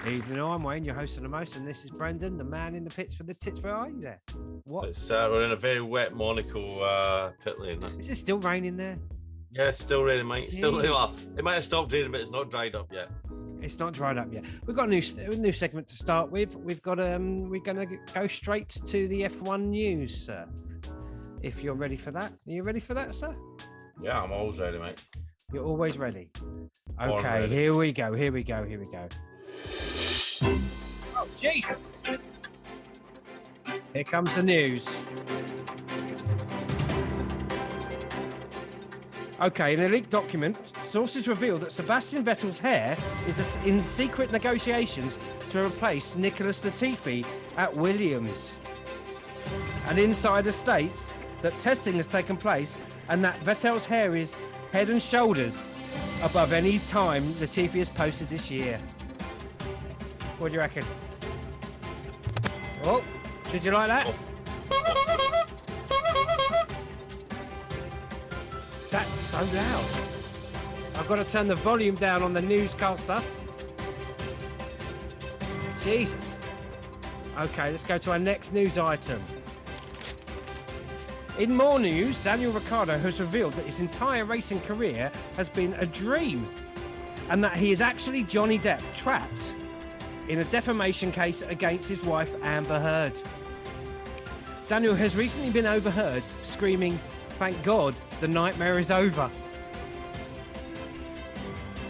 Evening, I'm Wayne, your host of the most, and this is Brendan, the man in the pits for the tits. Where are you there? What? We're in a very wet Monaco pit lane. Is it still raining there? Yeah, it's still raining, mate. Jeez. Still, well, it might have stopped raining, but it's not dried up yet. It's not dried up yet. We've got a new segment to start with. We've got we're going to go straight to the F1 news, sir. If you're ready for that, are you ready for that, sir? Yeah, I'm always ready, mate. You're always ready. Okay, ready. Here we go. Oh, Jesus! Here comes the news. Okay, in a leaked document, sources reveal that Sebastian Vettel's heir is in secret negotiations to replace Nicholas Latifi at Williams. An insider states that testing has taken place and that Vettel's hair is head and shoulders above any time Latifi has posted this year. What do you reckon? Oh, did you like that? That's so loud. I've got to turn the volume down on the newscaster. Jesus. Okay, let's go to our next news item. In more news, Daniel Ricciardo has revealed that his entire racing career has been a dream and that he is actually Johnny Depp trapped in a defamation case against his wife Amber Heard. Daniel has recently been overheard screaming, "Thank God, the nightmare is over."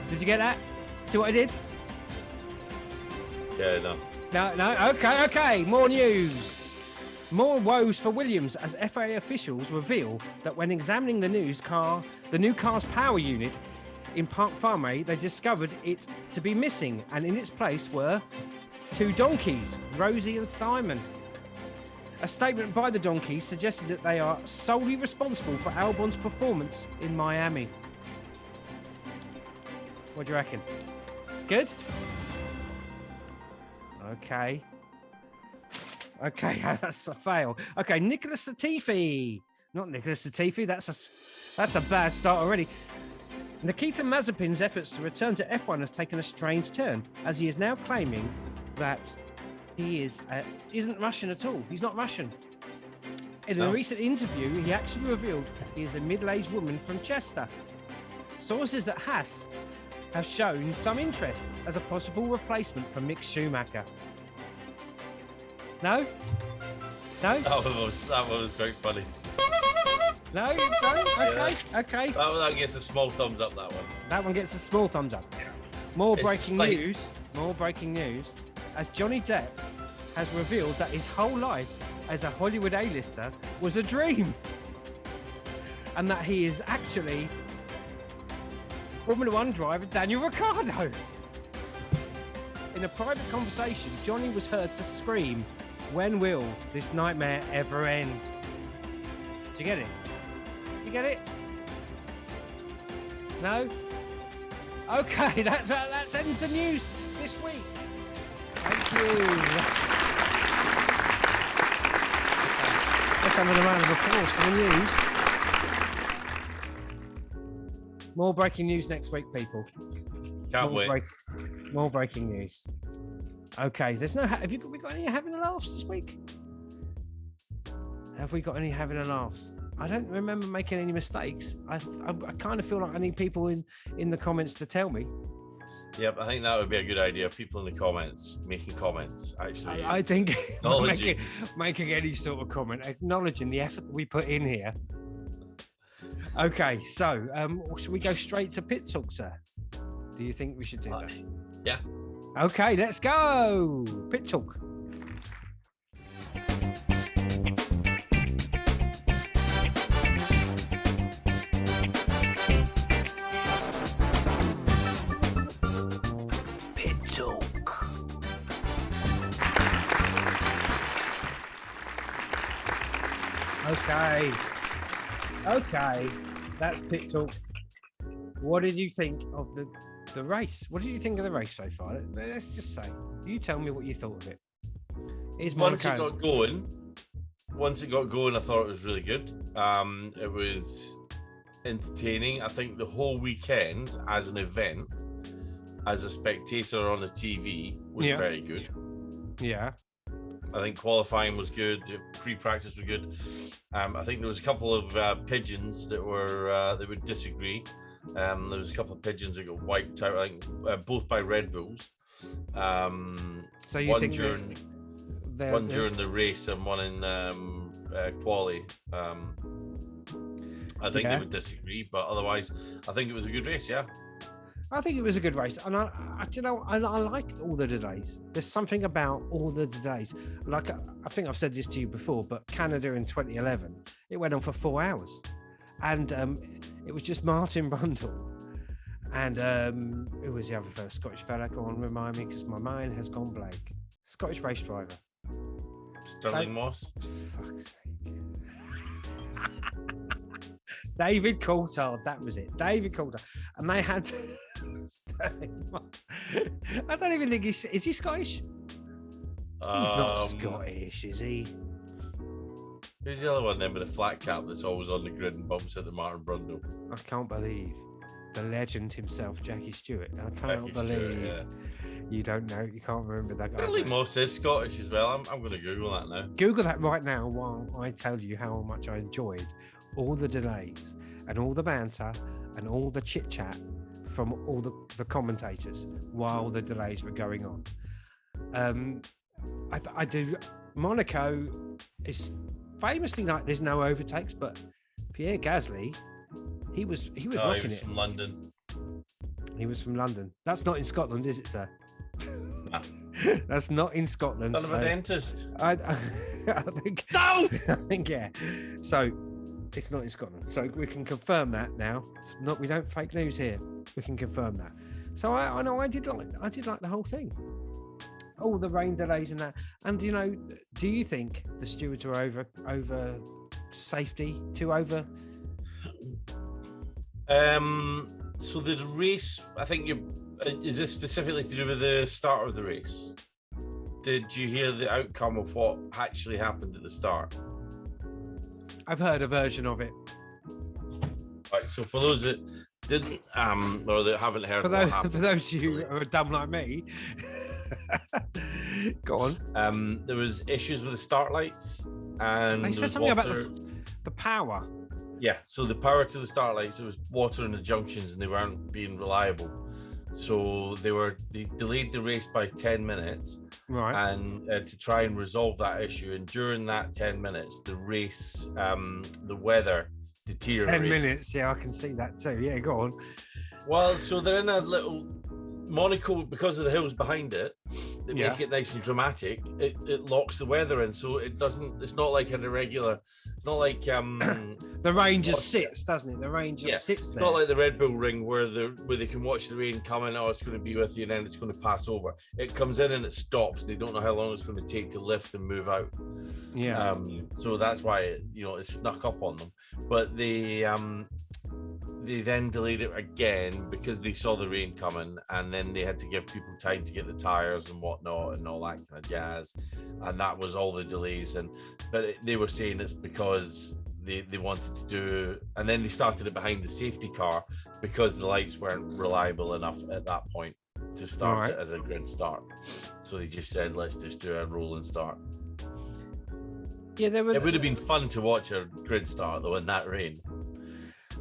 Did you get that? See what I did? Yeah, no. No, okay. More news. More woes for Williams as FIA officials reveal that when examining the new car's power unit in Parc Fermé, they discovered it to be missing, and in its place were two donkeys, Rosie and Simon. A statement by the donkeys suggested that they are solely responsible for Albon's performance in Miami. What do you reckon? Good? Okay, that's a fail. Okay, Nicholas Latifi. Not Nicholas Latifi, that's a bad start already. Nikita Mazepin's efforts to return to F1 have taken a strange turn, as he is now claiming that he isn't Russian at all. He's not Russian. In a recent interview, he actually revealed he is a middle-aged woman from Chester. Sources at Haas have shown some interest as a possible replacement for Mick Schumacher. No? That was quite funny. No, you don't? Okay. That gets a small thumbs up, that one. That one gets a small thumbs up. More breaking news. As Johnny Depp has revealed that his whole life as a Hollywood A-lister was a dream. And that he is actually Formula One driver Daniel Ricciardo. In a private conversation, Johnny was heard to scream, "When will this nightmare ever end?" Did you get it? You get it? No? Okay, that's ends the news this week. Thank you. Let's have another round of applause for the news. More breaking news next week, people. Can't wait. More breaking news. Okay, there's no. Have we got any having a laughs this week? Have we got any having a laughs? I don't remember making any mistakes. I kind of feel like I need people in the comments to tell me. Yep, I think that would be a good idea. People in the comments making comments, actually. I think making any sort of comment, acknowledging the effort that we put in here. Okay, so should we go straight to pit talk, sir? Do you think we should do that? Yeah. Okay, let's go. Pit talk. Okay, that's pit talk. What did you think of the race? What did you think of the race so far? Let's just say, you tell me what you thought of it. Once it got going, I thought it was really good. It was entertaining. I think the whole weekend as an event as a spectator on the TV was very good. Yeah. I think qualifying was good. Pre-practice was good. I think there was a couple of pigeons that would disagree. There was a couple of pigeons that got wiped out. I think both by Red Bulls. So you think during the race and one in quali. I think they would disagree, but otherwise, I think it was a good race. Yeah. I think it was a good race, and I liked all the delays. There's something about all the delays. Like I think I've said this to you before, but Canada in 2011, it went on for 4 hours, and it was just Martin Brundle, and who was the other first Scottish fella? Go on, remind me, because my mind has gone blank. Scottish race driver. Sterling Moss. Fuck's sake. David Coulthard, that was it. David Coulthard, and they had. I don't even think is he Scottish? He's not Scottish, is he? Who's the other one then with the flat cap that's always on the grid and bumps into Martin Brundle? I can't believe the legend himself, Jackie Stewart. I can't believe you don't know. You can't remember that guy. Sterling Moss is Scottish as well. I'm going to Google that now. Google that right now while I tell you how much I enjoyed all the delays and all the banter and all the chit chat from all the commentators while the delays were going on. I do. Monaco is famously like there's no overtakes, but Pierre Gasly, he was rocking it. From London. He was from London. That's not in Scotland, is it, sir? No. That's not in Scotland. Son of a dentist. I think. No. I think So it's not in Scotland. So we can confirm that now. We don't fake news here. We can confirm that. So I know I did like the whole thing. All the rain delays and that. And do you think the stewards were over safety? Too over? So the race, I think is this specifically to do with the start of the race? Did you hear the outcome of what actually happened at the start? I've heard a version of it. Right, so for those that didn't, or that haven't heard what happened. For those of you who are dumb like me, go on. There was issues with the start lights, and they said something about the power. Yeah, so the power to the start lights, there was water in the junctions, and they weren't being reliable. So they delayed the race by 10 minutes, right? And to try and resolve that issue. And during that 10 minutes, the race, the weather deteriorated. 10 minutes, yeah, I can see that too. Yeah, go on. Well, so they're in a little Monaco, because of the hills behind it, they make it nice and dramatic. It locks the weather in, so it's not like an irregular. It's not like the rain just sits, doesn't it? The rain just sits there. It's not like the Red Bull Ring where they can watch the rain come in. Oh, it's going to be with you, and then it's going to pass over. It comes in and it stops. They don't know how long it's going to take to lift and move out. Yeah. So that's why it snuck up on them. But they then delayed it again because they saw the rain coming, and then they had to give people time to get the tires and whatnot and all that kind of jazz, and that was all the delays. But they were saying it's because they wanted to do, and then they started it behind the safety car because the lights weren't reliable enough at that point to start it as a grid start. So they just said, let's just do a rolling start. Yeah, it would have been fun to watch a grid start though in that rain.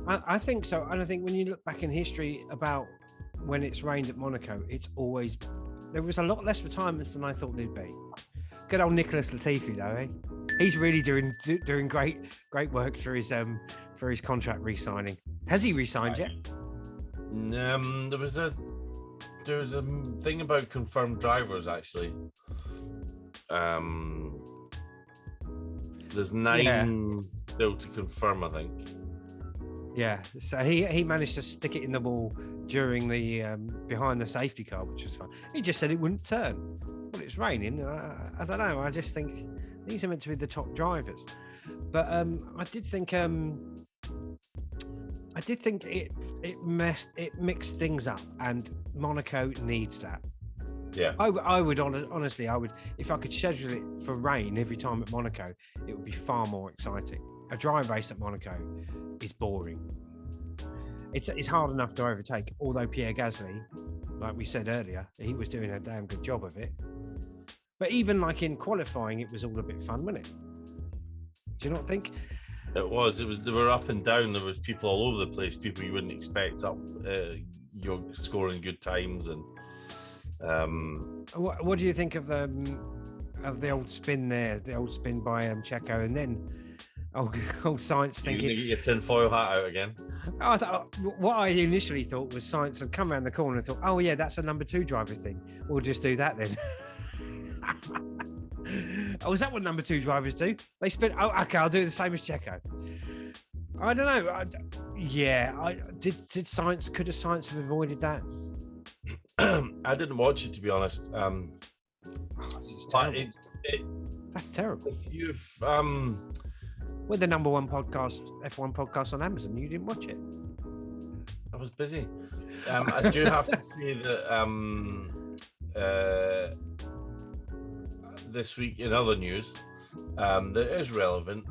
I think so, and I think when you look back in history about when it's rained at Monaco, there was a lot less retirements than I thought there'd be. Good old Nicholas Latifi, though, eh? He's really doing great work for his contract re-signing. Has he re-signed yet? There was a thing about confirmed drivers actually. There's 9 still to confirm, I think. Yeah, so he managed to stick it in the wall during the behind the safety car, which was fun. He just said it wouldn't turn. Well, it's raining. I don't know. I just think these are meant to be the top drivers. But I did think it mixed things up, and Monaco needs that. Yeah, I would honestly, if I could schedule it for rain every time at Monaco, it would be far more exciting. A dry race at Monaco is boring. It's hard enough to overtake, although Pierre Gasly like we said earlier, he was doing a damn good job of it. But even like in qualifying, it was all a bit fun, wasn't it? Do you not think? It was. They were up and down. There was people all over the place. People you wouldn't expect up, you're scoring good times. And what do you think of the old spin there? The old spin by Checo, and then old Science thinking, you get your tinfoil hat out again. What I initially thought was Science had come around the corner and thought, oh yeah, that's a number 2 driver thing. We'll just do that then. Oh, is that what number 2 drivers do? They spin. Oh, okay, I'll do the same as Checo. I don't know. Did Science? Could a Science have avoided that? I didn't watch it, to be honest. That's terrible. You've we're the number 1 podcast, F1 podcast on Amazon. You didn't watch it? I was busy. I do have to say that this week in other news that is relevant,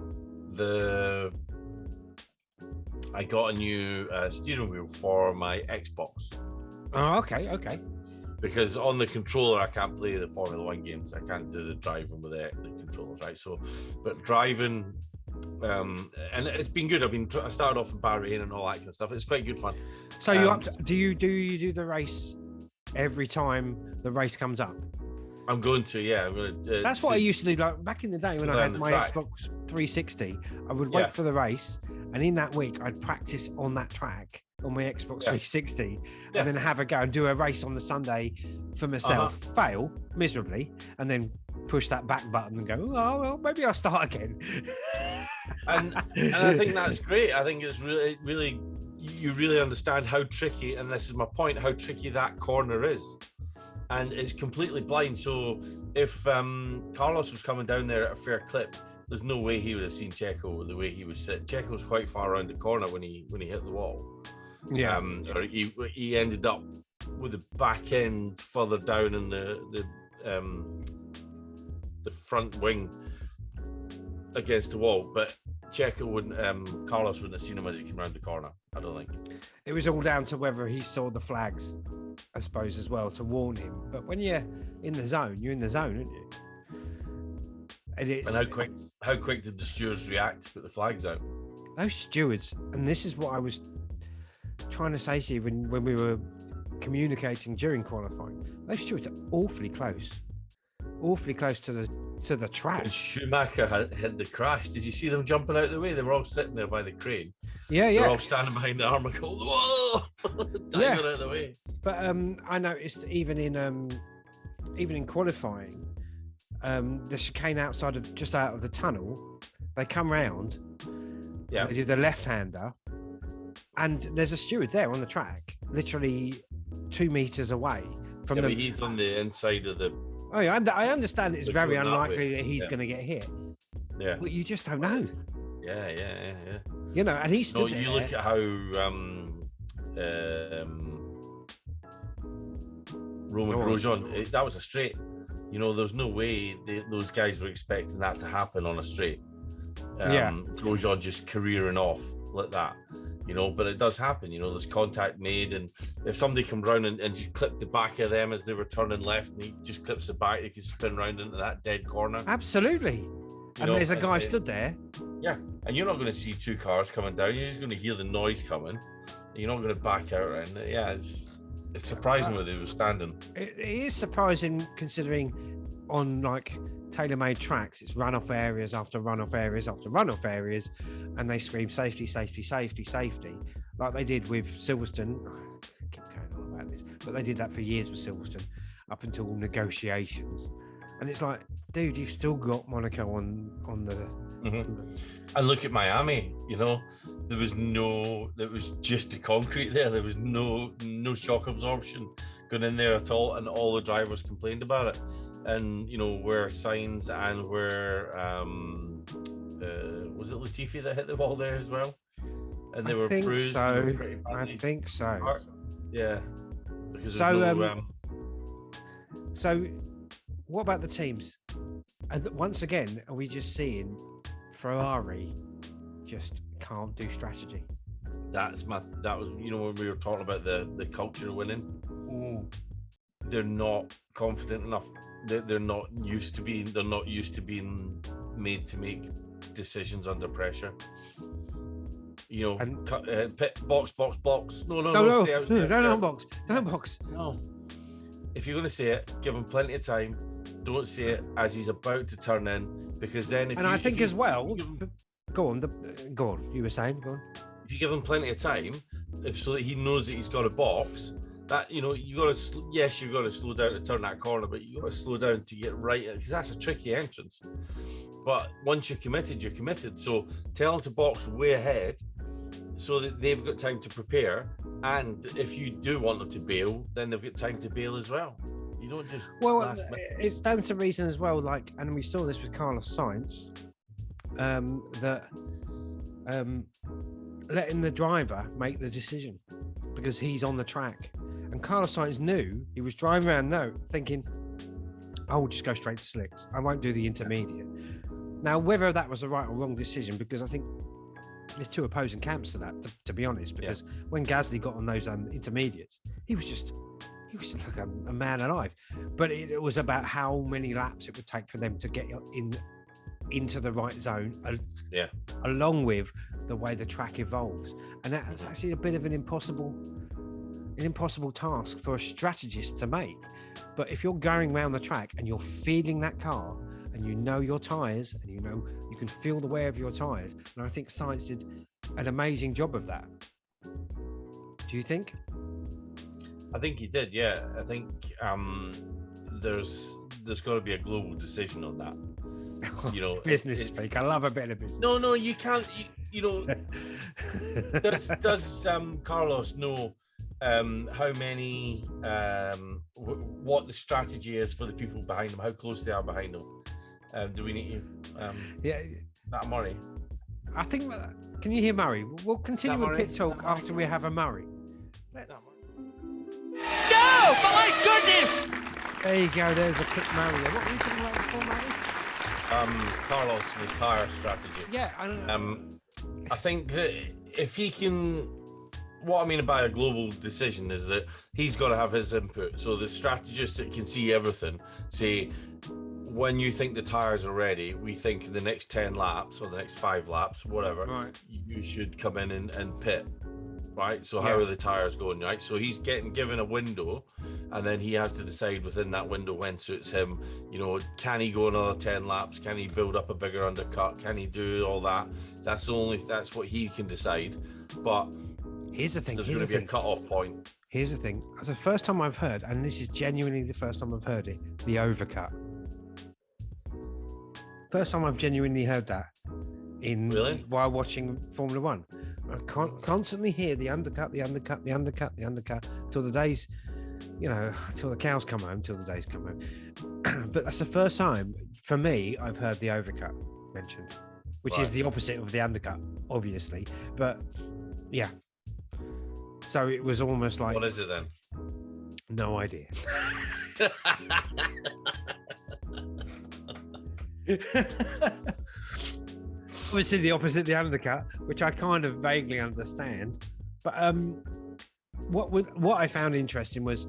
I got a new steering wheel for my Xbox. Oh, okay. Because on the controller I can't play the Formula 1 games. I can't do the driving with the controllers, right? So, but driving, and it's been good. I started off in Bahrain and all that kind of stuff. It's quite good fun. So do you do the race every time the race comes up? I'm going to, yeah. I'm going to. That's what I used to do. Like back in the day when I had my Xbox 360, I would wait for the race, and in that week I'd practice on that track on my Xbox 360, and then have a go and do a race on the Sunday for myself. Fail miserably, and then push that back button and go, oh well, maybe I'll start again. and I think that's great. I think it's really you really understand how tricky, and this is my point, how tricky that corner is. And it's completely blind. So if Carlos was coming down there at a fair clip, there's no way he would have seen Checo the way he was sitting. Checo was quite far around the corner when he hit the wall. Yeah. Or he ended up with the back end further down in the front wing against the wall. But Carlos wouldn't have seen him as he came around the corner, I don't think. It was all down to whether he saw the flags, I suppose, as well, to warn him. But when you're in the zone, you're in the zone, aren't you? And how quick did the stewards react to put the flags out? Those stewards, and this is what I was trying to say to you when we were communicating during qualifying, those stewards are awfully close to the track. When Schumacher had the crash, did you see them jumping out of the way? They were all sitting there by the crane. Yeah. They're all standing behind the armicle. Whoa! Diving out of the way. But I noticed even in qualifying, the chicane just out of the tunnel, they come round. Yeah. They do the left-hander, and there's a steward there on the track, literally 2 meters away from but he's on the inside of the. Oh yeah, I understand it's very unlikely that he's going to get hit. Yeah. But you just don't know. Yeah. You know, and he's stood there. You look at how Roman Grosjean, that was a straight. You know, there's no way those guys were expecting that to happen on a straight. Grosjean just careering off like that. You know, but it does happen. You know, there's contact made, and if somebody comes round and just clipped the back of them as they were turning left, and he just clips the back, they can spin round into that dead corner. Absolutely. And there's a guy stood there. Yeah, and you're not going to see 2 cars coming down. You're just going to hear the noise coming. You're not going to back out around it. Yeah, it's surprising where they were standing. It is surprising considering on like tailor-made tracks, it's runoff areas after runoff areas after runoff areas, and they scream safety, safety, safety, safety, like they did with Silverstone. I keep going on about this, but they did that for years with Silverstone up until negotiations. And it's like, dude, you've still got Monaco on the. And look at Miami. You know, there was just the concrete there. There was no shock absorption going in there at all, and all the drivers complained about it. And you know, where Sainz and where was it Latifi that hit the wall there as well? And they were bruised. I think so. Yeah. Because so what about the teams? Once again, are we just seeing Ferrari just can't do strategy? That was, you know, when we were talking about the culture of winning. they're not confident enough. They're not used to being. They're not used to being made to make decisions under pressure. Pit, box. No, stay out. No, box. No. If you're going to say it, give him plenty of time. Don't say it as he's about to turn in, because then Go on. You were saying, go on. If you give him plenty of time, so that he knows that he's got a box, that you got to. Yes, you've got to slow down to turn that corner, but you got to slow down to get right, because that's a tricky entrance. But once you're committed, you're committed. So tell him to box way ahead, so that they've got time to prepare. And if you do want them to bail, then they've got time to bail as well. You don't just. Well, it's down to reason as well. Like, and we saw this with Carlos Sainz, that letting the driver make the decision because he's on the track. And Carlos Sainz knew he was driving around thinking, I will just go straight to slicks. I won't do the intermediate. Now, whether that was the right or wrong decision, because I think there's two opposing camps to that, to be honest, because when Gasly got on those intermediates, he was just like a man alive. But it was about how many laps it would take for them to get into the right zone, along with the way the track evolves. And that's actually a bit of an impossible task for a strategist to make. But if you're going around the track and you're feeling that car, and you know your tyres, and you can feel the wear of your tyres, and I think Sainz did an amazing job of that. Do you think? I think he did, yeah. I think there's got to be a global decision on that. It's business speak. I love a bit of business. No, you can't. Does Carlos know how many what the strategy is for the people behind him, how close they are behind him? Do we need that Murray? I think. Can you hear Murray? We'll continue with pit talk after we have a Murray. No, my goodness! There you go. There's a quick Murray. What were you talking about before, Murray? Carlos and his tyre strategy. Yeah, I don't know. I think that if he can. What I mean by a global decision is that he's got to have his input. So the strategist that can see everything, say, when you think the tyres are ready, we think the next 10 laps or the next 5 laps, whatever, right, you should come in and pit, right? So how are the tyres going, right? So he's getting given a window, and then he has to decide within that window when suits him. Can he go another 10 laps? Can he build up a bigger undercut? Can he do all that? That's what he can decide. But here's the thing. There's going to be a cut-off point. Here's the thing. The first time I've heard, and this is genuinely the first time I've heard it, the overcut. First time I've genuinely heard that while watching Formula One. I constantly hear the undercut till the days, till the cows come home, till the days come home. But that's the first time for me I've heard the overcut mentioned, which is the opposite of the undercut, obviously. But yeah. So it was almost like... What is it then? No idea. Obviously the opposite, the undercut, which I kind of vaguely understand. But what I found interesting was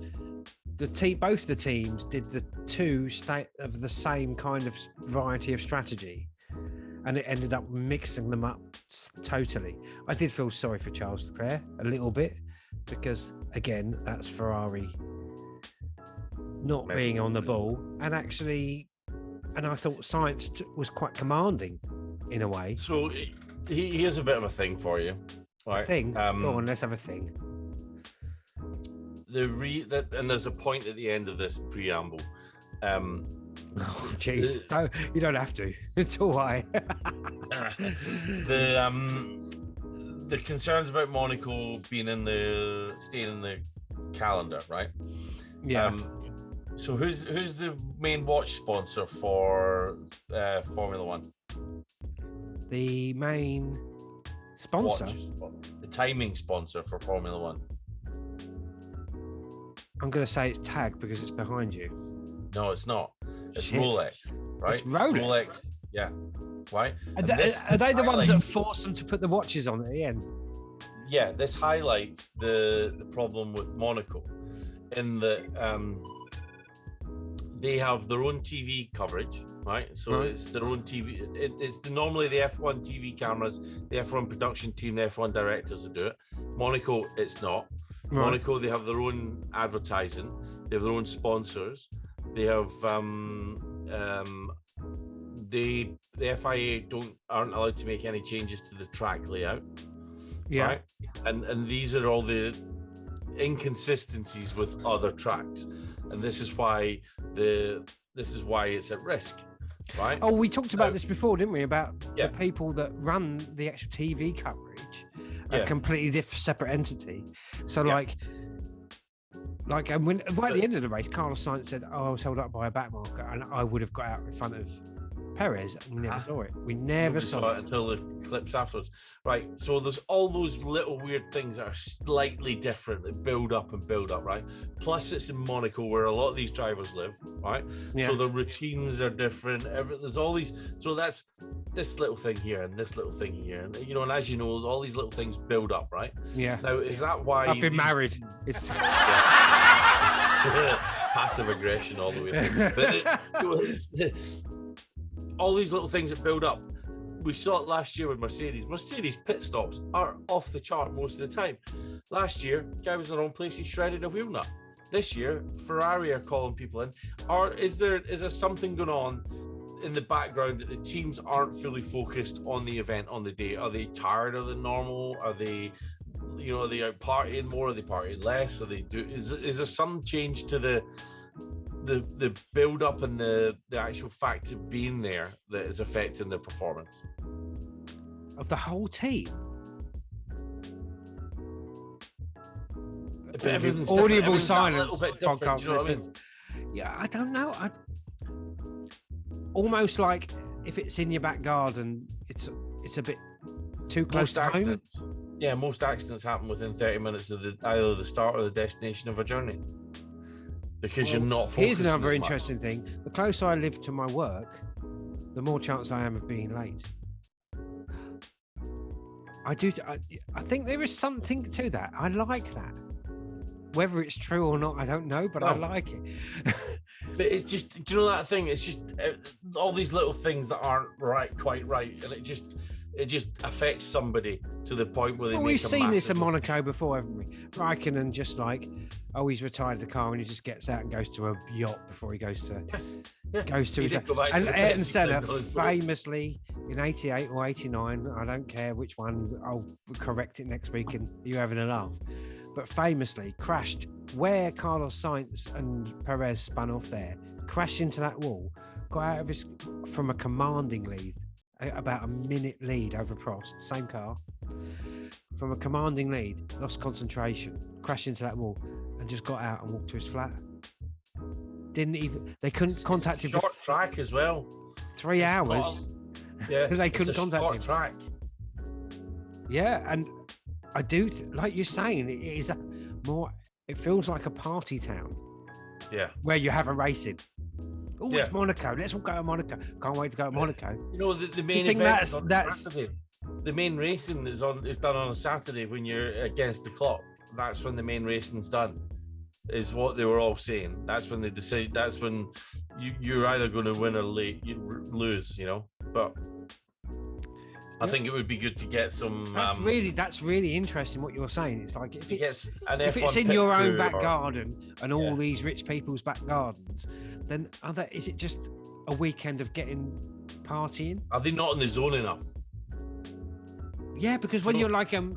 both the teams did the two of the same kind of variety of strategy, and it ended up mixing them up totally. I did feel sorry for Charles Leclerc a little bit, because again, that's Ferrari not being on the ball, and I thought Sainz was quite commanding in a way. So here's a bit of a thing for you, right? Thing. Go on, let's have a thing. And there's a point at the end of this preamble. Oh, jeez, you don't have to. It's all right. The concerns about Monaco staying in the calendar, right? Yeah. So who's the main watch sponsor for Formula One? The main sponsor? The timing sponsor for Formula One. I'm going to say it's TAG because it's behind you. No, it's not. It's Rolex, right? It's Rolex? Yeah. Right? Are they the ones that force them to put the watches on at the end? Yeah, this highlights the problem with Monaco, in that they have their own TV coverage, right? So it's their own TV. It's normally the F1 TV cameras, the F1 production team, the F1 directors that do it. Monaco, it's not. Right. Monaco, they have their own advertising. They have their own sponsors. They have the FIA aren't allowed to make any changes to the track layout. Yeah. Right? And these are all the inconsistencies with other tracks, and this is why it's at risk, right? Oh, we talked about this before, didn't we? About Yeah. the people that run the actual TV coverage, a completely separate entity. So and when right at the end of the race, Carlos Sainz said, "Oh, I was held up by a back marker, and I would have got out in front of Perez." And we never saw it. We never saw it until the clips afterwards. Right. So there's all those little weird things that are slightly different that build up, right? Plus, it's in Monaco where a lot of these drivers live, right? Yeah. So the routines are different. There's all these. So that's this little thing here and this little thing here, and and as you know, all these little things build up, right? Yeah. Now, is that why I've been married? It's passive aggression all the way through. But all these little things that build up. We saw it last year with Mercedes. Mercedes pit stops are off the chart most of the time. Last year, guy was in the wrong place, he shredded a wheel nut. This year, Ferrari are calling people in. Or is there something going on in the background that the teams aren't fully focused on the event on the day? Are they tired of the normal? Are they are they out partying more? Are they partying less? Is there some change to the build up and the actual fact of being there that is affecting the performance of the whole team? Everything's audible everything's silence podcast. You know what I mean? Yeah, I don't know. Almost like if it's in your back garden, it's a bit too close to home. Yeah, most accidents happen within 30 minutes of either the start or the destination of a journey. Because you're not focused. Here's another interesting thing. The closer I live to my work, the more chance I am of being late. I think there is something to that. I like that. Whether it's true or not, I don't know, but I like it. But it's just, do you know that thing? It's just all these little things that aren't quite right. And it just affects somebody to the point where they make we've seen this in massive Monaco before, haven't we? Raikkonen just he's retired the car and he just gets out and goes to a yacht before he goes to his. And Ayrton Senna famously in '88 or '89, I don't care which one, I'll correct it next week and you're having a laugh, but famously crashed where Carlos Sainz and Perez spun off there, crashed into that wall, got out of from a commanding lead. About a minute lead over Prost, same car. From a commanding lead, lost concentration, crashed into that wall, and just got out and walked to his flat. They couldn't contact him. Short track as well. 3 hours. Yeah, they couldn't contact him. Short track. Yeah, and I do like you're saying. It is it feels like a party town. Yeah, where you have a racing. Oh, it's Monaco. Let's all go to Monaco. Can't wait to go to Monaco. The main event is on Saturday. The main racing is done on a Saturday when you're against the clock. That's when the main racing's done. Is what they were all saying. That's when they decide. That's when you're either going to win or lose. But I think it would be good to get some. That's really interesting what you're saying. It's like if it's in pit your own crew back garden and all these rich people's back gardens, then is it just a weekend of getting partying? Are they not in the zone enough? Yeah, because when you're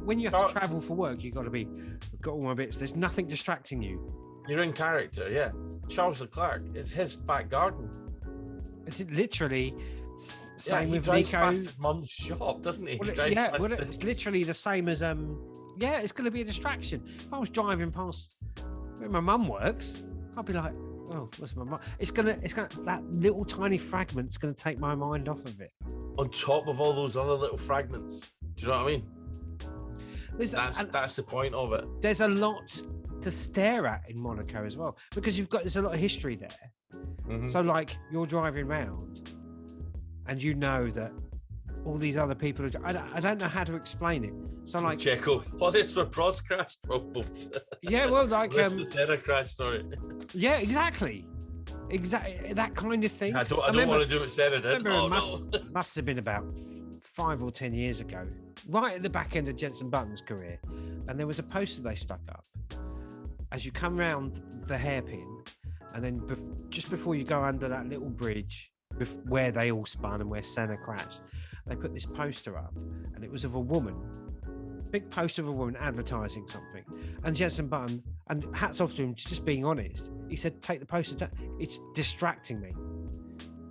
when you have to travel for work, you've got to be. I've got all my bits. There's nothing distracting you. You're in character, yeah. Charles Leclerc, it's his back garden. It's literally. Same he with drives Nico. past his mum's shop, doesn't he? It's literally the same as it's going to be a distraction. If I was driving past where my mum works, I'd be like, oh, what's my mum? It's gonna that little tiny fragment's gonna take my mind off of it. On top of all those other little fragments, do you know what I mean? That's the point of it. There's a lot to stare at in Monaco as well because there's a lot of history there. Mm-hmm. So you're driving round. And you know that all these other people. I don't know how to explain it. So like Checo. Oh, that's where Prods crashed. yeah, well, like Senna crashed. Sorry. yeah, exactly that kind of thing. I don't want to do what Senna did. Remember, must have been about 5 or 10 years ago, right at the back end of Jenson Button's career, and there was a poster they stuck up as you come round the hairpin, and then just before you go under that little bridge where they all spun and where Senna crashed, they put this poster up, and it was of a woman, big poster of a woman advertising something. And Jenson Button, and hats off to him, just being honest, he said, "Take the poster down. It's distracting me."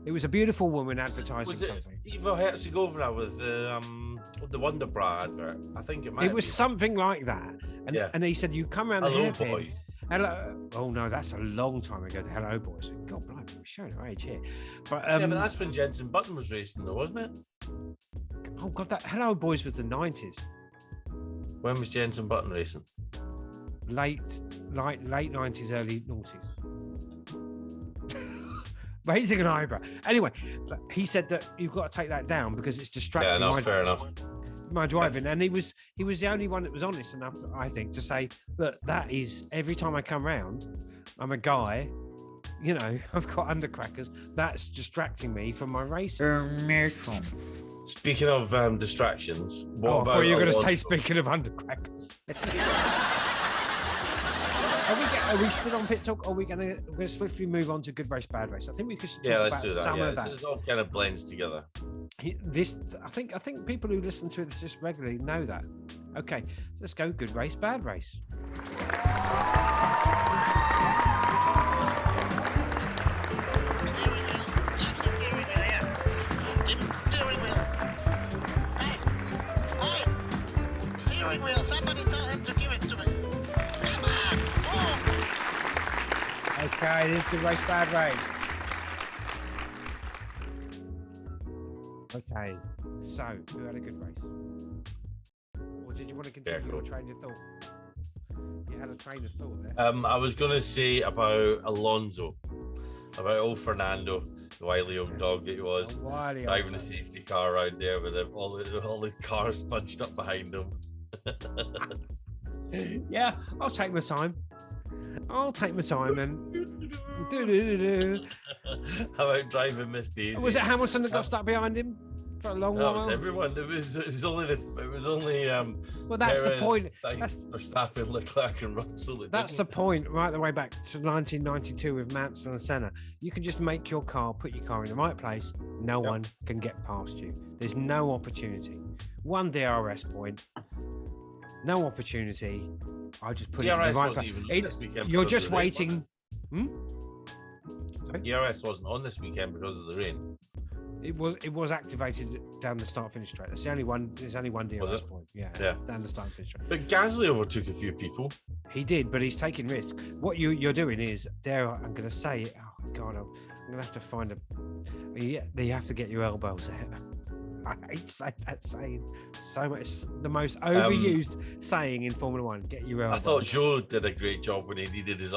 It was a beautiful woman advertising something. Ivo Herzegovina with the Wonder Bra advert. I think it might. It was something like that, and he said, "You come around the hairpin." Boys. Hello. Oh no, that's a long time ago. The Hello Boys. God, blimey, we're showing our age here. But yeah, but that's when Jenson Button was racing, though, wasn't it? Oh God, that Hello Boys was the 90s. When was Jenson Button racing? Late 90s, early noughties. Raising an eyebrow. Anyway, he said that you've got to take that down because it's distracting. Yeah, that's fair enough. My driving, and he was the only one that was honest enough, I think, to say, look, that is every time I come round, I'm a guy, you know, I've got undercrackers. That's distracting me from my racing. Speaking of distractions, what I about thought you were going to say, speaking of undercrackers. Are we still on pit talk? Or are we going to swiftly move on to good race, bad race? I think we could talk about some of that. This all kind of blends together. I think people who listen to this just regularly know that. Okay, let's go good race, bad race. Steering wheel, somebody tell him to give it to me. Come on, move. Okay, this is good race, bad race. Okay, so who had a good race? Or did you want to continue your train of thought? You had a train of thought there. I was going to say about Alonso, about old Fernando, the wily old dog that he was, driving the safety car around there with all the cars bunched up behind him. Yeah, I'll take my time and How about driving Miss Daisy? Was it Hamilton that got stuck behind him for a long while? It was everyone. It was only well, that's the point. That's Verstappen, Leclerc, and Russell. That's the point, right the way back to 1992 with Mansell and Senna. You can just make your car, put your car in the right place. No one can get past you. There's no opportunity. One DRS point. No opportunity. I just put it in the right place. You're just waiting. DRS wasn't on this weekend because of the rain. It was activated down the start-finish straight. That's the only one. There's only one DRS point. Yeah, down the start-finish straight. But Gasly overtook a few people. He did, but he's taking risks. What you're doing is, I'm going to say, oh God, I'm going to have to find you have to get your elbows out. I hate that saying so much. It's the most overused saying in Formula One. Get your elbows. I thought Joe did a great job when he needed his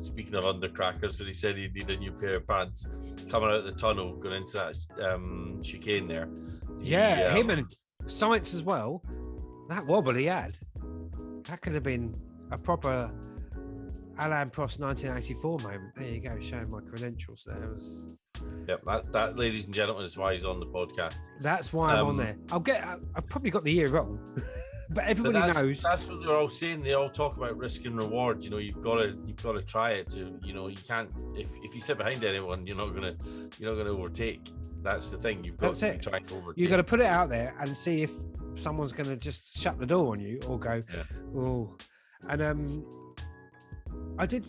speaking of undercrackers, when he said he needed a new pair of pants coming out of the tunnel, going into that chicane there. Him and Science as well. That wobble he had, that could have been a proper Alain Prost 1984 moment. There you go, showing my credentials there. Yep, that, ladies and gentlemen, is why he's on the podcast. That's why I'm on there. I've probably got the year wrong, but everybody knows. That's what they're all saying. They all talk about risk and reward. You know, you've got to try it. You can't. If you sit behind anyone, you're not gonna overtake. That's the thing. You've got to try to overtake. You've got to put it out there and see if someone's going to just shut the door on you or go, oh, and I did,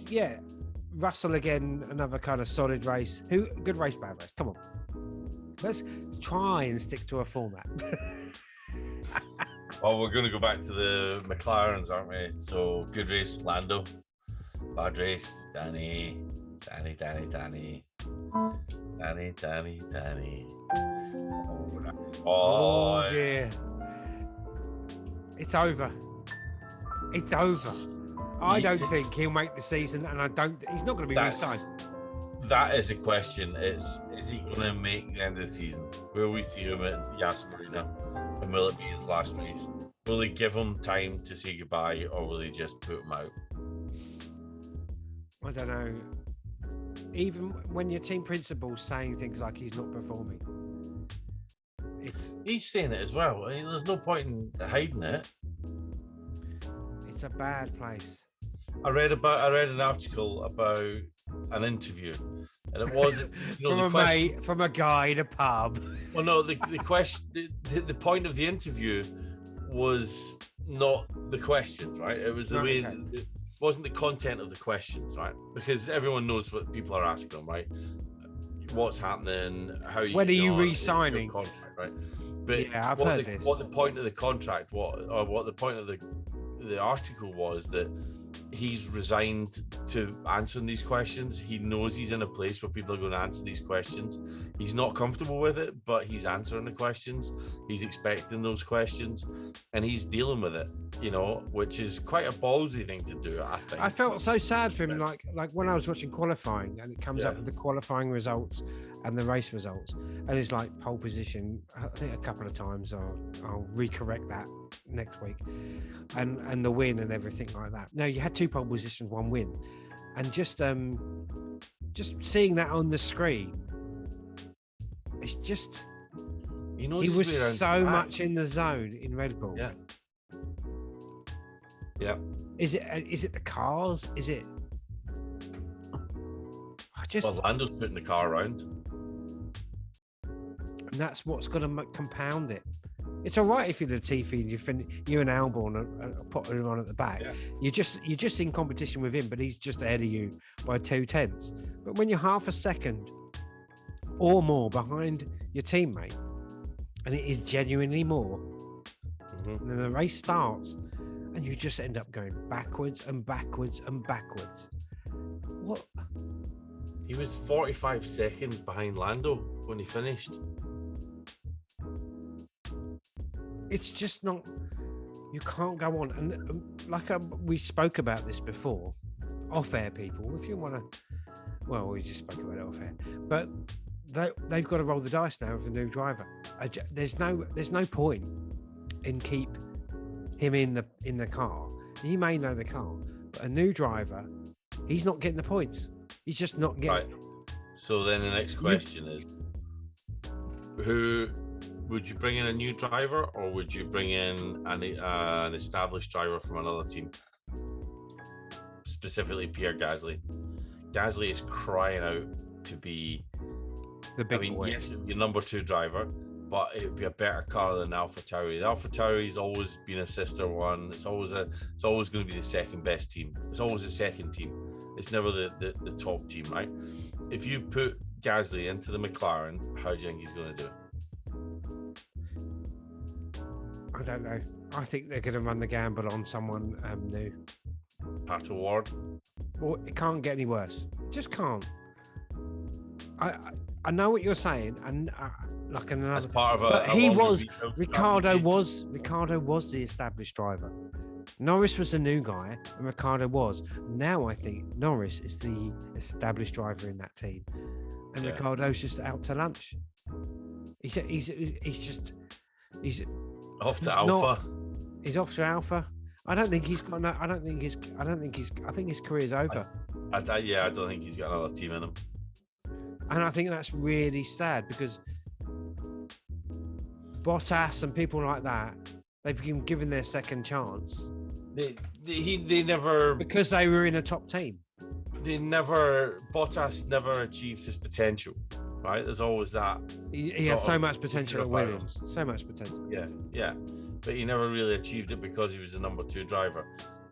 Russell again, another kind of solid race. Good race, bad race. Come on. Let's try and stick to a format. Well, we're going to go back to the McLarens, aren't we? So, good race, Lando. Bad race, Danny. Oh dear. It's over. I don't think he'll make the season, and he's not going to be re-signed. That is a question. It's Is he going to make the end of the season? Will we see him at Yas Marina? And will it be his last race? Will they give him time to say goodbye, or will they just put him out? I don't know. Even when your team principal's saying things like he's not performing, he's saying it as well. I mean, there's no point in hiding it. It's a bad place. I read an article about an interview, and it wasn't from a guy in a pub. Well, no, the question, the point of the interview was not the questions, right? It was the way. It wasn't the content of the questions, right? Because everyone knows what people are asking them, right? What's happening? How you? When are you re-signing? Contract, right? But yeah, I've heard this. What the point of the contract was, or what the point of the article was, that he's resigned to answering these questions. He knows he's in a place where people are going to answer these questions. He's not comfortable with it, but he's answering the questions. He's expecting those questions, and he's dealing with it, you know, which is quite a ballsy thing to do, I think. I felt so sad for him, like when I was watching qualifying, and it comes up with the qualifying results and the race results, and it's like pole position. I think a couple of times I'll recorrect that next week, and the win and everything like that. No, you had 2 pole positions, 1 win, and just seeing that on the screen, it's just he was so much in the zone in Red Bull. Yeah. Is it the cars? Is it? Well, Lando's putting the car around. And that's what's going to compound it. It's all right if you're Latifi and you and Albon are putting him on at the back. Yeah. You're just in competition with him, but he's just ahead of you by 2/10. But when you're half a second or more behind your teammate, and it is genuinely more, and then the race starts, and you just end up going backwards and backwards and backwards. What? He was 45 seconds behind Lando when he finished. It's just not. You can't go on. And we spoke about this before, off-air people. If you want to, well, we just spoke about it off-air. But they've got to roll the dice now with a new driver. There's no point in keep him in the car. He may know the car, but a new driver, he's not getting the points. He's just not getting. Right. So then the next question is, who would you bring in, a new driver, or would you bring in an established driver from another team? Specifically, Pierre Gasly. Gasly is crying out to be the big boy. Yes, your number 2 driver, but it would be a better car than AlphaTauri. The AlphaTauri's always been a sister one. It's always going to be the second best team. It's always the second team. It's never the top team, right? If you put Gasly into the McLaren, how do you think he's going to do it? I don't know. I think they're going to run the gamble on someone new. Pato Ward. Well, it can't get any worse. It just can't. I know what you're saying, and like another. As part of but he was Ricciardo was the established driver. Norris was the new guy, and Ricciardo was. Now I think Norris is the established driver in that team, and Ricciardo's just out to lunch. He's off to Alpha. He's off to Alpha. I think his career's over. I don't think he's got another team in him. And I think that's really sad, because Bottas and people like that, they've been given their second chance. They never, because they were in a top team. Bottas never achieved his potential, right? There's always that. He had so much potential at Williams. So much potential. Yeah. But he never really achieved it because he was the number 2 driver.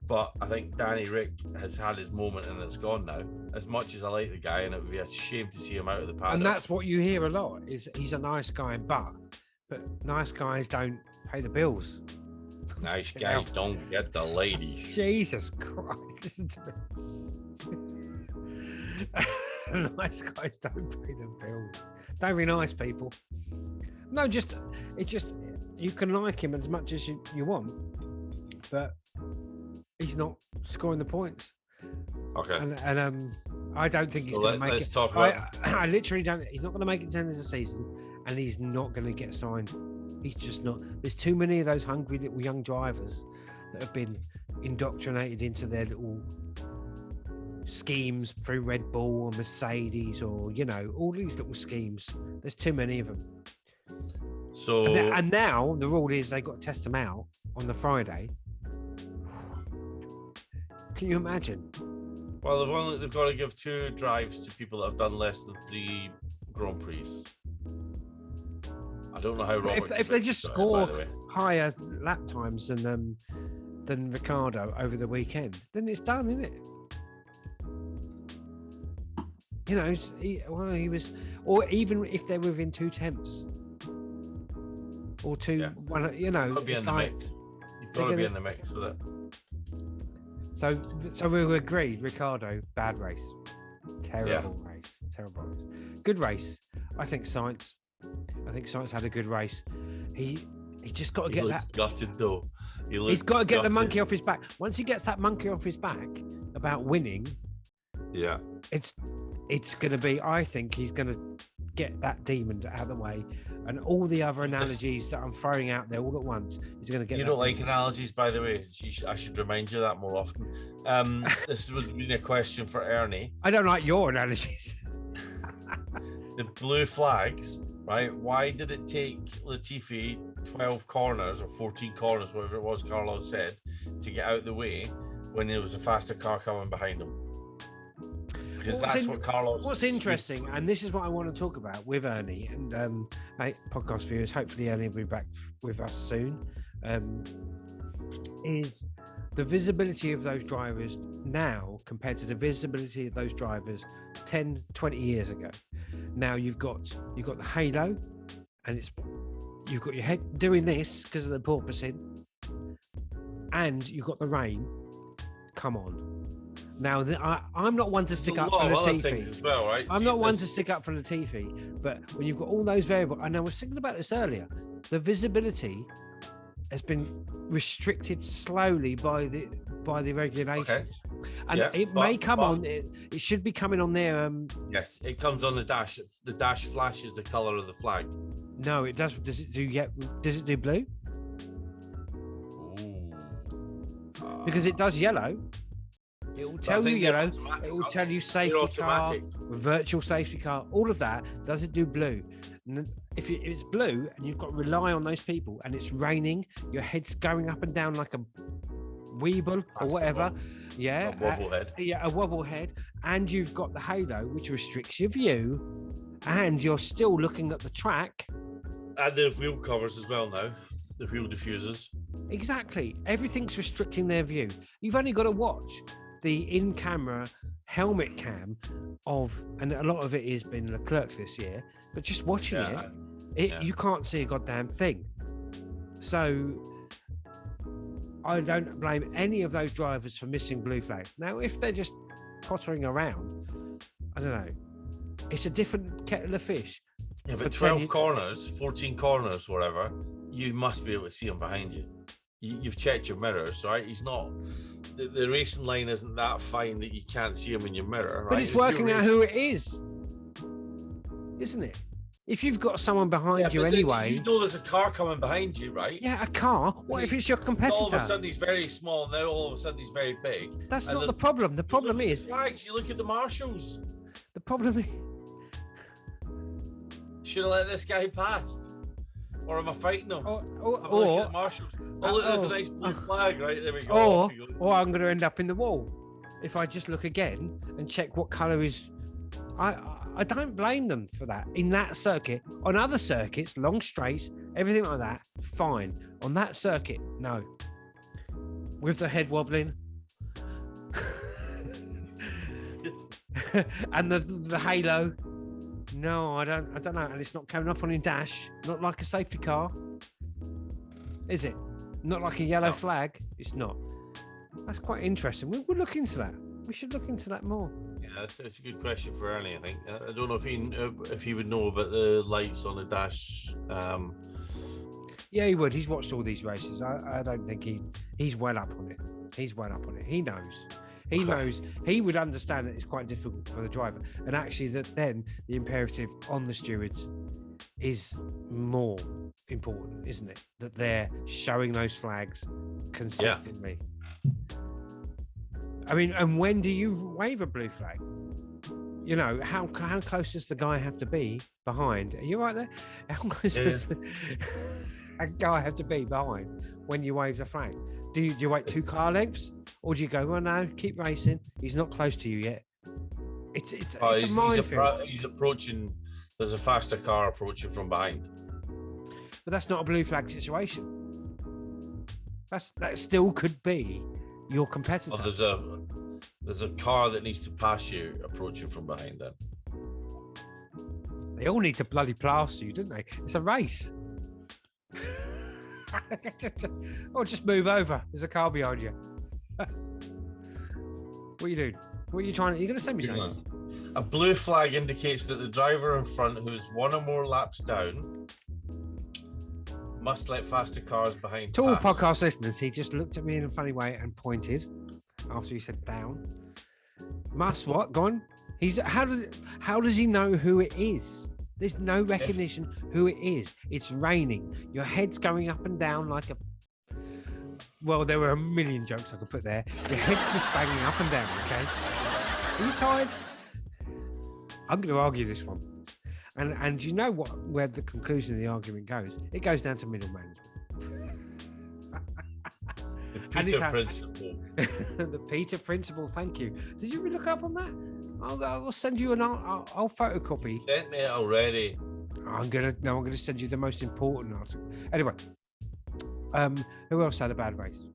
But I think Danny Rick has had his moment and it's gone now. As much as I like the guy, and it would be a shame to see him out of the paddock. And that's what you hear a lot, is he's a nice guy, but nice guys don't pay the bills. Nice guys don't get the lady. Jesus Christ, listen to me. Nice guys don't pay the bills. Don't be nice, people. No, you can like him as much as you want, but he's not scoring the points. Okay. And I don't think he's So going to make let's it. talk about. I literally don't. He's not going to make it to the end of the season, and he's not going to get signed. He's just not. There's too many of those hungry little young drivers that have been indoctrinated into their little schemes through Red Bull or Mercedes or all these little schemes. There's too many of them. So And now the rule is they got to test them out on the Friday. Can you imagine? well, they've got to give 2 drives to people that have done less than 3 Grand Prix. I don't know how Robert. If they just score by the way. higher lap times than Ricciardo over the weekend, then it's done, isn't it? He was, or even if they're within 2 tenths or 2, Yeah. 1, Be it's in the like. mix. You've got to be in the mix with it. So we agreed. Ricciardo, bad race, terrible race. Good race. I think Sainz had a good race. He just got to get that. Gutted though. He's got to get the monkey off his back. Once he gets that monkey off his back about winning, Yeah. it's going to be. I think he's going to get that demon out of the way, and all the other analogies that I'm throwing out there all at once. He's going to get. You don't like analogies, by the way. I should remind you that more often. This would be a question for Ernie. I don't like your analogies. The blue flags, right? Why did it take Latifi 12 corners or 14 corners, whatever it was Carlos said, to get out the way when there was a faster car coming behind him? Because what Carlos. What's interesting, and this is what I want to talk about with Ernie and podcast viewers. Hopefully, Ernie will be back with us soon. Is the visibility of those drivers now compared to the visibility of those drivers 10, 20 years ago. Now you've got the halo, and you've got your head doing this because of the porpoising, and you've got the rain. Come on. Now, I'm not one to stick up for Latifi as well, right? I'm not one to stick up for Latifi, but when you've got all those variables, and I was thinking about this earlier, the visibility has been restricted slowly by the regulations, and it may come on. It should be coming on there. Yes, it comes on the dash. The dash flashes the color of the flag. No, it does. Does it do blue? Ooh. Because it does yellow. It will tell you yellow. It will tell you safety car, virtual safety car, all of that. Does it do blue? And if it's blue and you've got to rely on those people and it's raining, your head's going up and down like a weeble or whatever. Yeah. A wobble head. A wobble head. And you've got the halo, which restricts your view. And you're still looking at the track. And the wheel covers as well now. The wheel diffusers. Exactly. Everything's restricting their view. You've only got to watch the in-camera helmet cam and a lot of it has been Leclerc this year, but just watching you can't see a goddamn thing. So I don't blame any of those drivers for missing blue flags. Now, if they're just pottering around, I don't know. It's a different kettle of fish. Yeah, but 12 corners, 14 corners, whatever, you must be able to see him behind you. You've checked your mirrors, right? He's not. The racing line isn't that fine that you can't see him in your mirror, right? But it's working out who it is, isn't it? If you've got someone behind you anyway, you know there's a car coming behind you, right? Yeah, a car. What if it's your competitor? All of a sudden he's very small, and then all of a sudden he's very big. That's not the problem. The problem is flags. You look at the marshals. The problem is should have let this guy past. Or am I fighting them? Or the marshals. Oh, look, there's a nice blue flag, right? There we go. Or I'm going to end up in the wall if I just look again and check what colour is. I don't blame them for that. In that circuit, on other circuits, long straights, everything like that, fine. On that circuit, no. With the head wobbling. And the halo. No, I don't know. And it's not coming up on your dash. Not like a safety car. Is it? Not like a yellow flag. It's not. That's quite interesting. We'll look into that. We should look into that more. Yeah, that's a good question for Ernie, I think. I don't know if he would know about the lights on the dash. Yeah, he would. He's watched all these races. I don't think he's well up on it. He's well up on it. He knows. He knows, he would understand that it's quite difficult for the driver, and actually that then the imperative on the stewards is more important, isn't it? That they're showing those flags consistently. I mean, and when do you wave a blue flag? You know, how close does the guy have to be behind? Are you right there? How close does the guy have to be behind when you wave the flag? Do you wait 2 car lengths, or do you go, well, no, keep racing? He's not close to you yet. It's a minefield. He's approaching. There's a faster car approaching from behind. But that's not a blue flag situation. That still could be your competitor. Oh, there's a car that needs to pass you approaching from behind then. They all need to bloody plaster you, don't they? It's a race. Or just move over. There's a car behind you. What are you doing? What are you trying to... You're going to send me something? A blue flag indicates that the driver in front who's 1 or more laps down must let faster cars behind To all pass. podcast listeners, he just looked at me in a funny way and pointed after he said down. Must what? Go on. How does he know who it is? There's no recognition who it is. It's raining. Your head's going up and down like a... Well, there were a million jokes I could put there. Your head's just banging up and down, okay? Are you tired? I'm going to argue this one. And you know what? Where the conclusion of the argument goes? It goes down to middle management. The Peter principle. The Peter principle. Thank you. Did you look up on that? I'll send you I'll photocopy. You sent me it already. I'm gonna send you the most important article. Anyway, who else had a bad race?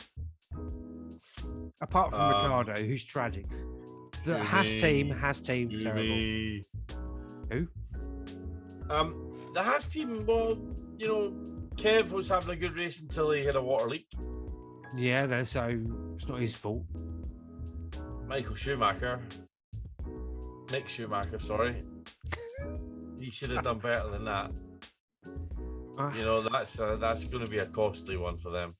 Apart from Ricciardo, who's tragic. The Haas team terrible. Who? The Haas team. Well, you know, Kev was having a good race until he had a water leak. Yeah, so it's not his fault. Nick Schumacher, sorry. He should have done better than that. You know, that's going to be a costly one for them.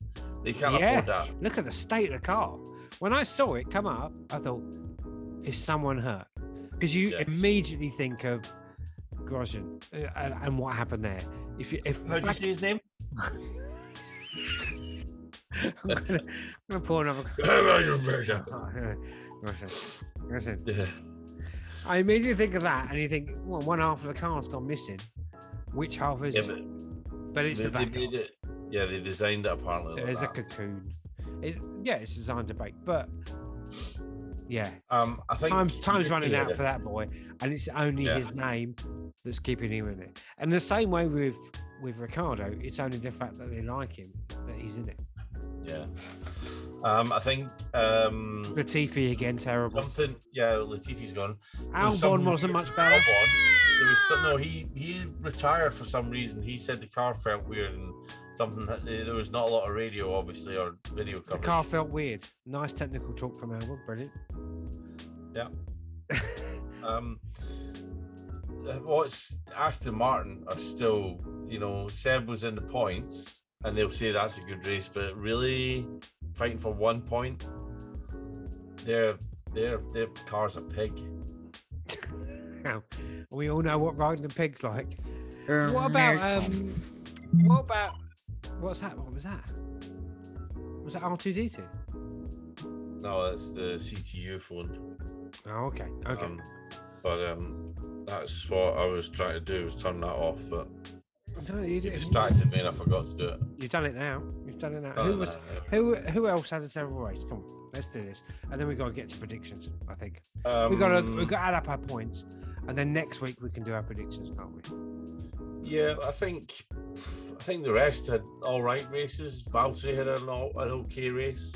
They can't afford that. Look at the state of the car. When I saw it come up, I thought, is someone hurt? Because you immediately think of Grosjean and what happened there. How do you say his name? I'm gonna pour another. I immediately think of that, and you think, well, one half of the car's gone missing. Which half is it? But it's the back half. They designed it apparently. There's a cocoon. It's designed to bake, but I think time's running out for that boy, and it's only his name that's keeping him in it. And the same way with Ricciardo, it's only the fact that they like him that he's in it. Yeah. I think Latifi again, terrible. Latifi's gone. Albon wasn't much better. He retired for some reason. He said the car felt weird and something. There was not a lot of radio, obviously, or video coverage. The car felt weird. Nice technical talk from Albon, brilliant. Yeah. What's Aston Martin are still, you know, Seb was in the points, and they'll say that's a good race, but really fighting for 1 point, their car's a pig. We all know what riding a pig's like. What about what's that? What was that? Was that R2D2? No, that's the CTU phone. Oh, okay. That's what I was trying to do, was turn that off, but you distracted me and I forgot to do it. You've done it now. Who else had a terrible race? Come on, let's do this, and then we got to get to predictions. I think we got to add up our points, and then next week we can do our predictions, can't we? Yeah, I think the rest had all right races. Valtteri had an okay race.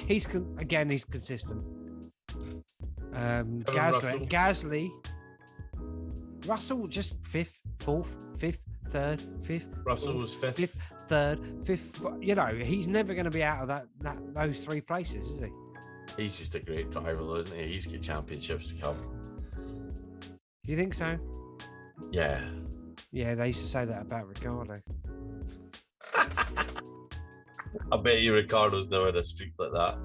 He's consistent. Gasly, Russell just fifth, fourth, fifth, third, fifth. Russell was fifth, third, fifth. You know, he's never going to be out of those 3 places, is he? He's just a great driver, though, isn't he? He's got championships to come. Do you think so? Yeah. Yeah, they used to say that about Ricciardo. I bet you Ricardo's never had a streak like that.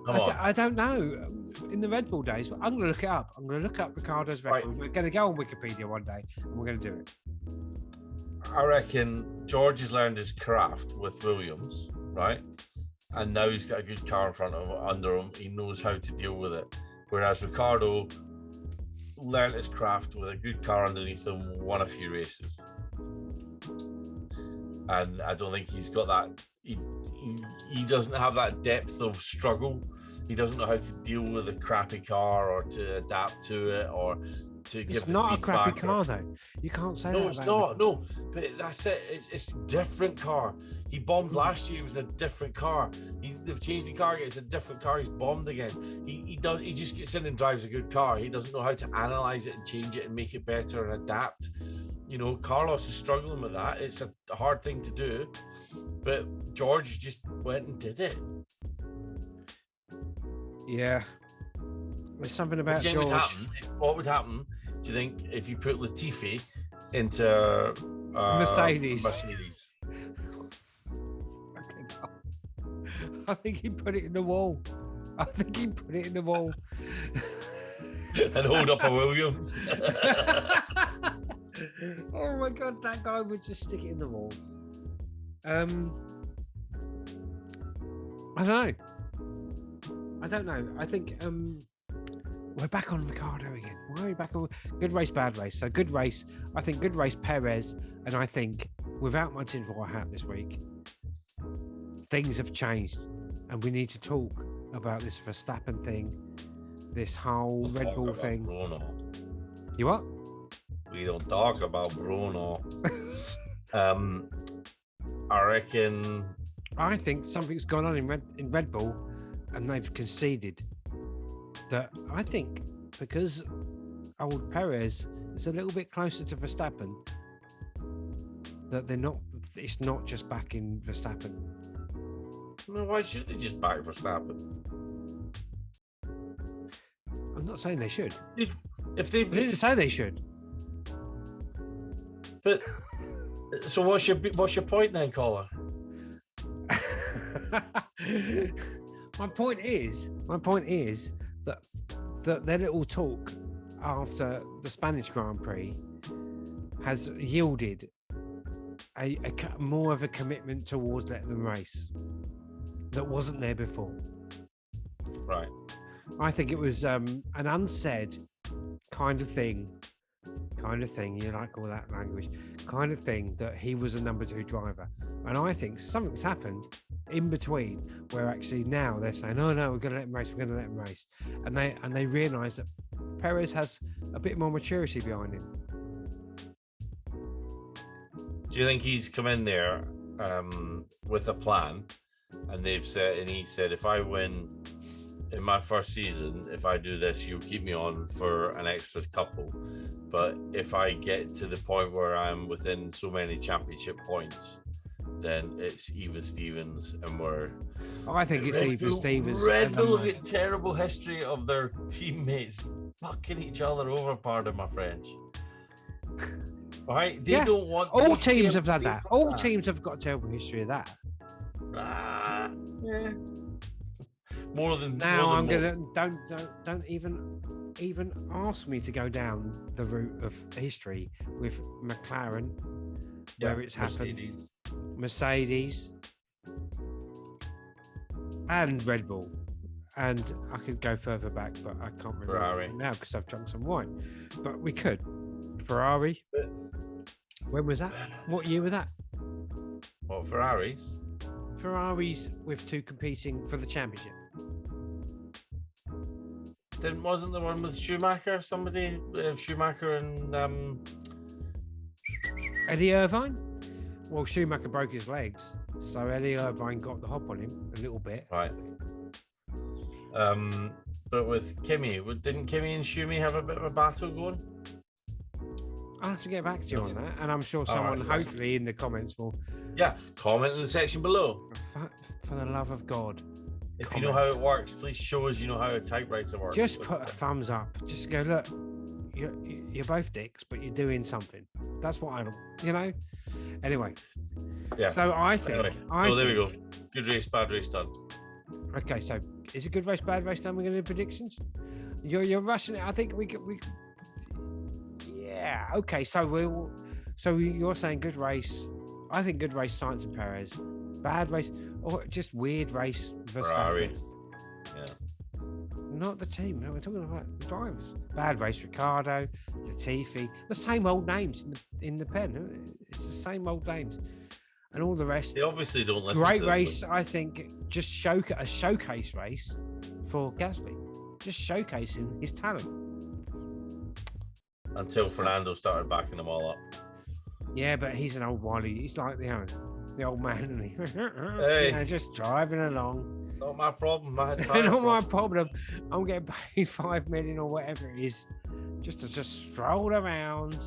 Come on. I don't know. In the Red Bull days, I'm going to look it up. I'm going to look up Ricardo's record. Right. We're going to go on Wikipedia one day and we're going to do it. I reckon George has learned his craft with Williams, right? And now he's got a good car in front of under him. He knows how to deal with it. Whereas Ricardo learned his craft with a good car underneath him, won a few races. And I don't think he's got that. He doesn't have that depth of struggle. He doesn't know how to deal with a crappy car or to adapt to it or to give. It's not a crappy feedback car, though. You can't say that. No, it's not. No, but that's it. It's a different car. He bombed last year. It was a different car. They've changed the car. It's a different car. He's bombed again. He just gets in and drives a good car. He doesn't know how to analyze it and change it and make it better and adapt. You know, Carlos is struggling with that. It's a hard thing to do, but George just went and did it. Yeah. There's something about What George. What would happen, do you think, if you put Latifi into Mercedes? I think he put it in the wall. And hold up a Williams. Oh my God, that guy would just stick it in the wall. I don't know. I think we're back on Ricciardo again. Why are we back on good race, bad race? So good race. I think good race, Perez, and I think without my tinfoil hat this week, things have changed, and we need to talk about this Verstappen thing, this whole Red Bull thing. Bruno. You what? We don't talk about Bruno. I reckon. I think something's gone on in Red Bull, and they've conceded. That I think because old Perez is a little bit closer to Verstappen, that they're not. It's not just back in Verstappen. No, why should they just back Verstappen? I'm not saying they should. If they I didn't say they should. But so what's your point then, caller? My point is that their little talk after the Spanish Grand Prix has yielded a more of a commitment towards letting them race that wasn't there before. Right. I think it was an unsaid kind of thing, you like all that language, kind of thing that he was a number 2 driver. And I think something's happened in between where actually now they're saying, oh no, we're going to let him race. And they realise that Perez has a bit more maturity behind him. Do you think he's come in there with a plan, and he said, if I win in my first season, if I do this, you'll keep me on for an extra couple. But if I get to the point where I'm within so many championship points, then it's even Stevens, and I think it's even Stevens. Red Bull have a terrible history of their teammates fucking each other over, pardon my French. Right? They don't want. All teams have done that. All teams have got a terrible history of that. Yeah. More than now. I'm gonna don't even ask me to go down the route of history with McLaren, where it's happened, Mercedes, and Red Bull. And I could go further back, but I can't remember Ferrari now because I've drunk some wine. But we could. Ferrari. When was that? What year was that? What, Ferraris? Ferraris with 2 competing for the championship. Wasn't the one with Schumacher? Schumacher and Eddie Irvine? Well, Schumacher broke his legs, so Eddie Irvine got the hop on him a little bit. Right. But with Kimi, didn't Kimi and Schumi have a bit of a battle going? I'll have to get back to you on that, and I'm sure someone, hopefully, in the comments will. Yeah, comment in the section below. For the love of God. If you know how it works, please show us you know how a typewriter works. Just put a thumbs up. Just go, look, you're both dicks, but you're doing something. That's what I don't, Anyway, Yeah. So I think. Anyway, there we go. Good race, bad race done. Okay, so is it good race, bad race done? We're going to do predictions. You're rushing it. I think we. Yeah. Okay. So you're saying good race. I think good race, Sainz and Perez. Bad race, or just weird race, Ferrari. Yeah. Not the team. No, we're talking about the drivers. Bad race, Ricciardo, Latifi. The same old names in the pen. It's the same old names, and all the rest. They obviously don't listen. Great to race, I think. Just a showcase race for Gasly. Just showcasing his talent. Until Fernando started backing them all up. Yeah, but he's an old wily. He's like the old man, and he Hey. just driving along. Not my problem. I had time Not my problem. I'm getting paid 5 million or whatever it is, just to stroll around.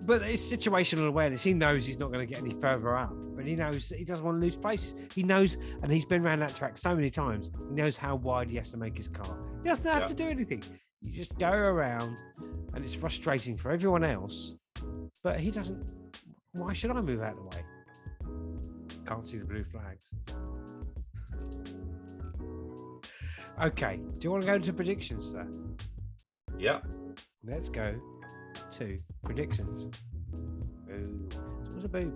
But it's situational awareness. He knows he's not going to get any further up, but he knows he doesn't want to lose places. He knows, and he's been around that track so many times. He knows how wide he has to make his car. He doesn't have to do anything. You just go around, and it's frustrating for everyone else. But he doesn't. Why should I move out of the way? Can't see the blue flags. Okay. Do you want to go into predictions, sir? Yeah. Let's go to predictions. Boo. What's a boo?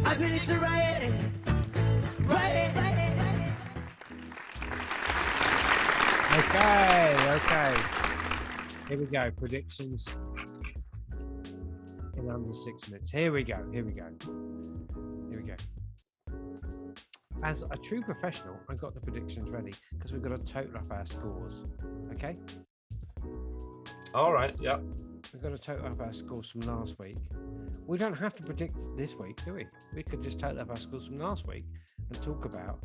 I bet it's a riot. Okay. Here we go. Predictions in under 6 minutes. Here we go. As a true professional, I got the predictions ready because we've got to total up our scores. Okay? All right. Yeah. We've got to total up our scores from last week. We don't have to predict this week, do we? We could just total up our scores from last week and talk about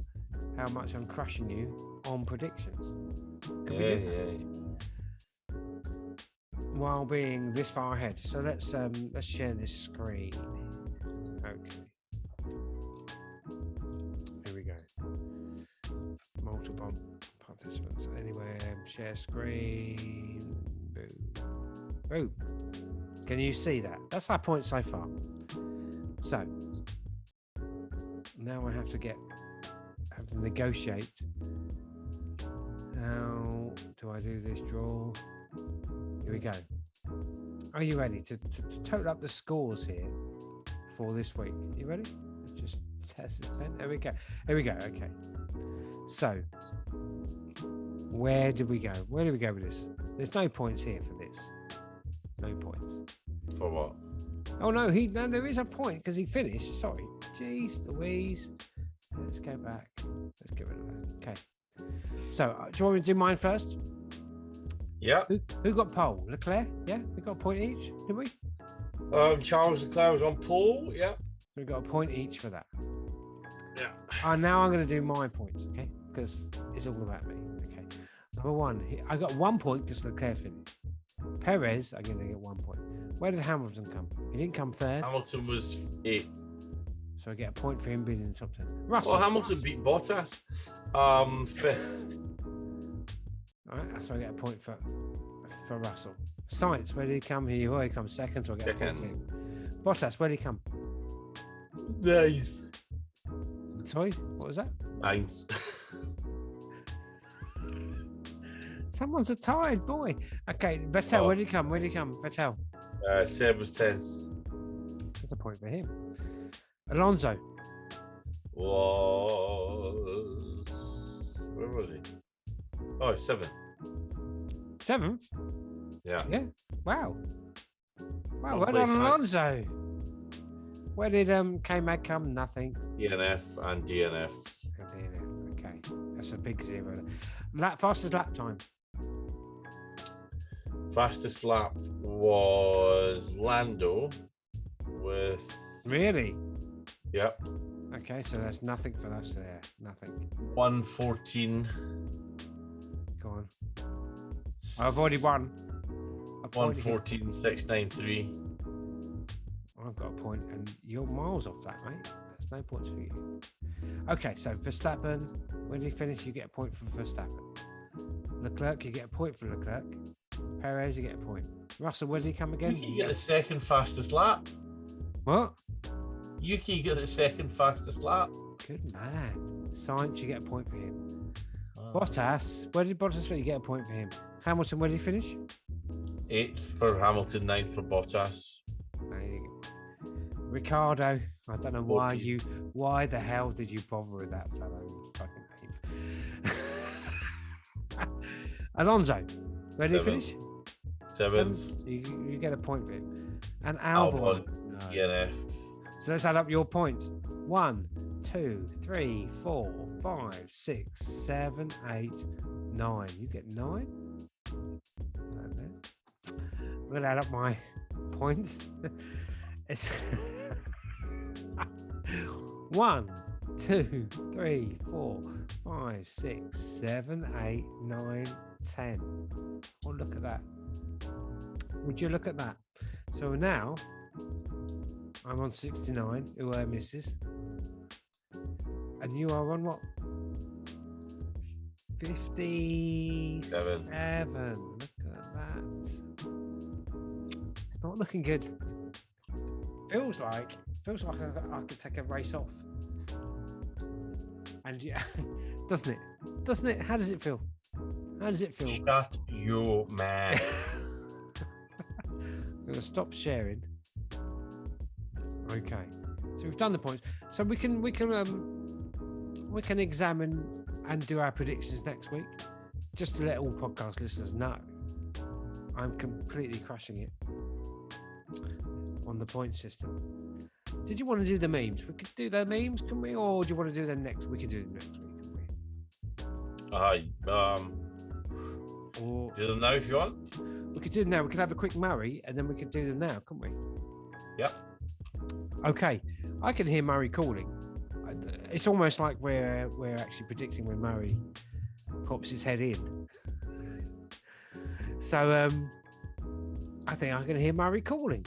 how much I'm crushing you on predictions. Could we do that? While being this far ahead. So let's share this screen. Okay. Here we go. Multiple participants. Anywhere. Share screen. Boom. Can you see that? That's our point so far. So now I have to negotiate. How do I do this draw? Here we go. Are you ready to total up the scores here for this week? You ready? Let's just test this pen. There we go. Okay. So where did we go? Where did we go with this? There's no points here for this. No points. For what? Oh no, there is a point because he finished. Sorry. Jeez Louise. Let's go back. Let's get rid of that. Okay. So do you want me to do mine first? Yeah. Who got pole? Leclerc? Yeah, we got a point each, did we? Charles Leclerc was on pole. Yeah. We got a point each for that. Yeah. Now I'm going to do my points, okay? Because it's all about me. Okay. Number one, I got 1 point because Leclerc finished. Perez, I'm going to get 1 point. Where did Hamilton come? He didn't come third. Hamilton was 8th. So I get a point for him being in the top 10. Russell. Well, Hamilton beat Bottas. 5th. All right, so I get a point for Russell. Sainz, where did he come? He already come second, so I get a point for him. Bottas, where did he come? 9th. Sorry, what was that? 9th. Someone's a tired boy. Okay, Vettel, where did he come? Vettel. Seb was 10th. That's a point for him. Alonso. Where was he? Oh, 7th. 7th? Yeah. Wow. Well Well played, done, Alonso. Where did K-Mag come? Nothing. ENF and DNF. Okay, that's a big zero. Fastest lap time. Fastest lap was Lando with Really? yep Okay, so there's nothing for us there. Nothing. 1:14. Go on. I've already won. 1:14.693. I've got a point, and you're miles off that, mate. There's no points for you. Okay, so Verstappen, when you finish, you get a point for Verstappen. Leclerc, you get a point for Leclerc. Perez, you get a point. Russell, where did he come again? Yuki got the second fastest lap. What? Yuki got the second fastest lap. Good man. Science, you get a point for him. Oh. Bottas, where did Bottas finish? You get a point for him. Hamilton, where did he finish? 8th for Hamilton, 9th for Bottas. There you go. Ricciardo, I don't know why the hell did you bother with that fellow? You fucking ape. Alonso, where did he finish? 7th. You get a point for him. And Albon, Albon. No. DNF. So let's add up your points. 1, 2, 3, 4, 5, 6, 7, 8, 9. You get 9. I'm going to add up my points. It's 1, 2, 3, 4, 5, 6, 7, 8, 9, 10. Oh, look at that. Would you look at that? So now I'm on 69, who I misses. And you are on what? 57. Look at that. It's not looking good. Feels like I could take a race off. And yeah, doesn't it? Doesn't it? How does it feel? How does it feel? Shut your mouth. I'm going to stop sharing. Okay, so we've done the points. So we can examine and do our predictions next week. Just to let all podcast listeners know, I'm completely crushing it on the point system. Did you want to do the memes? We could do the memes, can we? Or do you want to do them next? We can do them next week, can we? Or Do them now if you want. we could do them now. We could have a quick Murray, and then we could do them now, couldn't we? Yep. Okay, I can hear Murray calling. It's almost like we're actually predicting when Murray pops his head in. So I think I can hear Murray calling.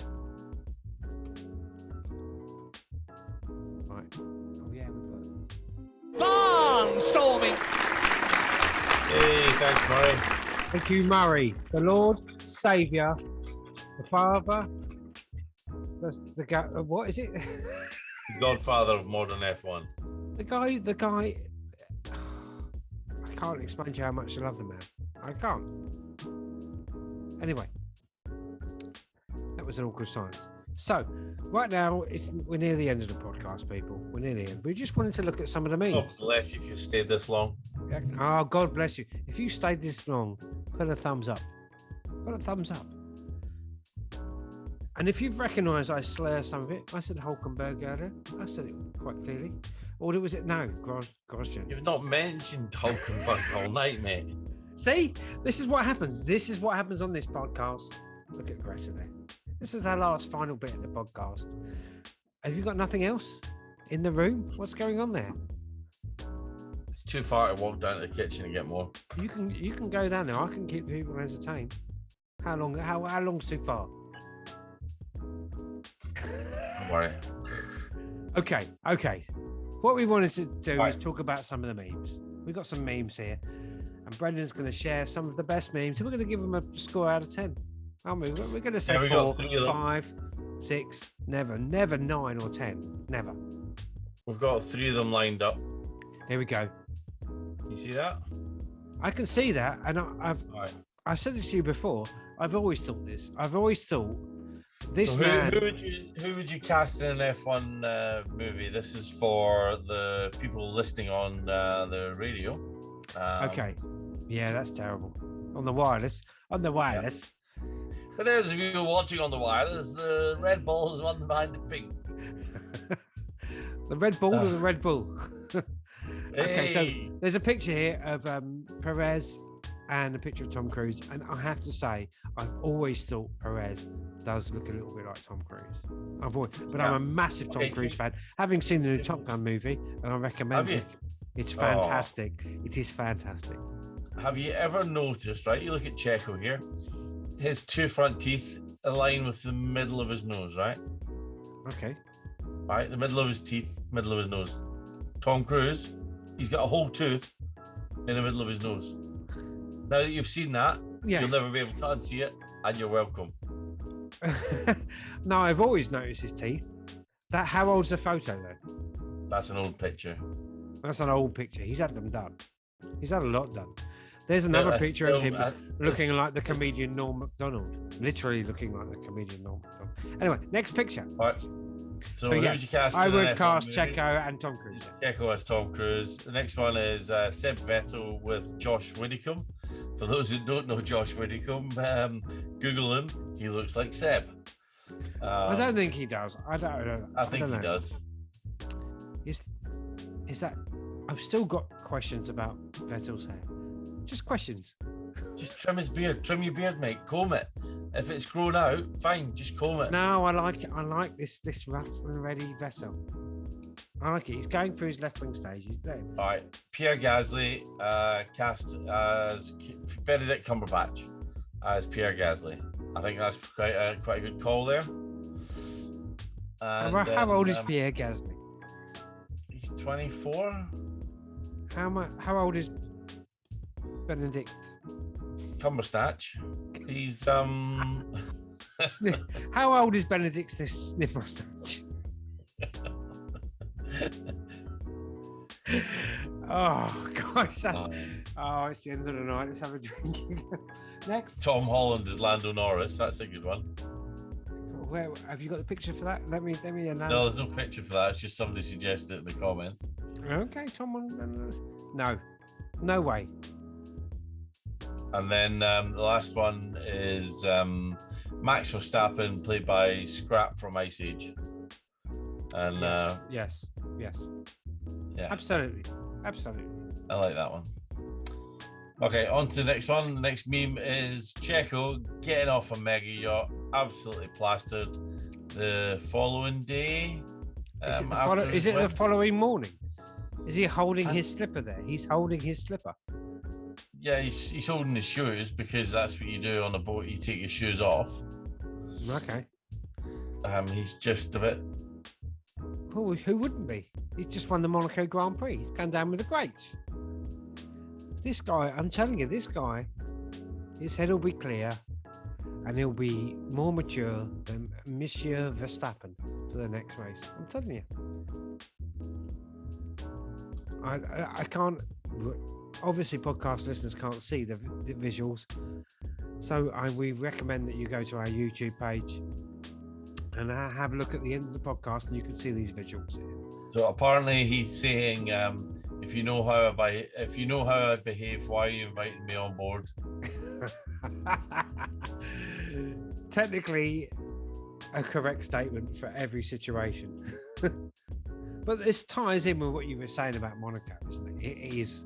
Right. Oh yeah, we've got. Barnstorming! Hey, thanks, Murray. Thank you, Murray, the Lord, Saviour, the Father, the guy. What is it? Godfather of modern F1. The guy. I can't explain to you how much I love the man. I can't. Anyway, that was an awkward silence. So, right now, we're near the end of the podcast, people. We're near the end. We just wanted to look at some of the memes. God bless you if you stayed this long. Oh, God bless you. If you stayed this long, put a thumbs up. Put a thumbs up. And if you've recognised I slur some of it, I said Hulkenberg earlier. I said it quite clearly. Or was it no? Grosjean. You've not mentioned Hulkenberg all night, mate. See, this is what happens. This is what happens on this podcast. Look at Greta there. This is our last final bit of the podcast. Have you got nothing else in the room? What's going on there? It's too far to walk down to the kitchen and get more. You can go down there. I can keep people entertained. How long? How long's too far? Don't worry. Okay. What we wanted to do is talk about some of the memes. We've got some memes here, and Brendan's going to share some of the best memes. And we're going to give them a score out of 10. Aren't we? We're going to say 4, 5, 6, never 9 or 10. Never. We've got 3 of them lined up. Here we go. You see that? I can see that, and I've said this to you before. I've always thought this. I've always thought this so man. Who would you cast in an F1 movie? This is for the people listening on the radio. Okay. Yeah, that's terrible. On the wireless. Yeah. For those of you watching on the wireless, the Red Bull is one behind the pink. The Red Bull or the Red Bull? Okay, Hey. so there's a picture here of Perez and a picture of Tom Cruise. And I have to say, I've always thought Perez does look a little bit like Tom Cruise. I'm a massive Tom Cruise fan. Having seen the new Top Gun movie, and I recommend it. It's fantastic. It is fantastic. Have you ever noticed, right? You look at Checo here, his two front teeth align with the middle of his nose, right? Okay. Right, the middle of his teeth, middle of his nose. Tom Cruise, he's got a whole tooth in the middle of his nose. Now that you've seen that, you'll never be able to unsee it, and you're welcome. No, I've always noticed his teeth. How old's the photo then? That's an old picture. That's an old picture. He's had them done. He's had a lot done. There's another picture of him looking like the comedian Norm Macdonald. Literally looking like the comedian Norm Macdonald. Anyway, next picture. All right. So who would you cast? I would cast Checo and Tom Cruise. Checo as Tom Cruise. The next one is Seb Vettel with Josh Widdicombe. For those who don't know Josh Widdicombe, Google him. He looks like Seb. I don't think he does. I think he does. Is that? I've still got questions about Vettel's hair. Just questions. Just trim his beard. Trim your beard, mate. Comb it. If it's grown out, fine. Just comb it. No, I like it. I like this rough and ready Vettel. I like it. He's going through his left wing stage. He's there. All right. Pierre Gasly cast as Benedict Cumberbatch as Pierre Gasly. I think that's quite a good call there. And how old is Pierre Gasly? He's 24. How old is Benedict Cumberbatch? He's How old is Benedict's sniff mustache? Oh gosh! It's the end of the night. Let's have a drink. Next, Tom Holland is Lando Norris. That's a good one. Where have you got the picture for that? Let me announce. No, there's no picture for that. It's just somebody suggested it in the comments. Okay, Tom. No way. And then the last one is Max Verstappen, played by Scrap from Ice Age. And yes, yeah, absolutely. I like that one. Okay, on to the next one. The next meme is Checo getting off a mega yacht, absolutely plastered. The following day, is it the following morning? Is he holding his slipper there? He's holding his slipper. Yeah, he's holding his shoes because that's what you do on a boat. You take your shoes off. Okay. He's just a bit. Oh, who wouldn't be? He just won the Monaco Grand Prix. He's gone down with the greats. This guy, I'm telling you, his head will be clear, and he'll be more mature than Monsieur Verstappen for the next race. I'm telling you. I can't. Obviously, podcast listeners can't see the visuals, so we recommend that you go to our YouTube page and have a look at the end of the podcast, and you can see these visuals here. So apparently, he's saying, "If you know how I behave, why are you inviting me on board?" Technically, a correct statement for every situation. But this ties in with what you were saying about Monaco, isn't it? It is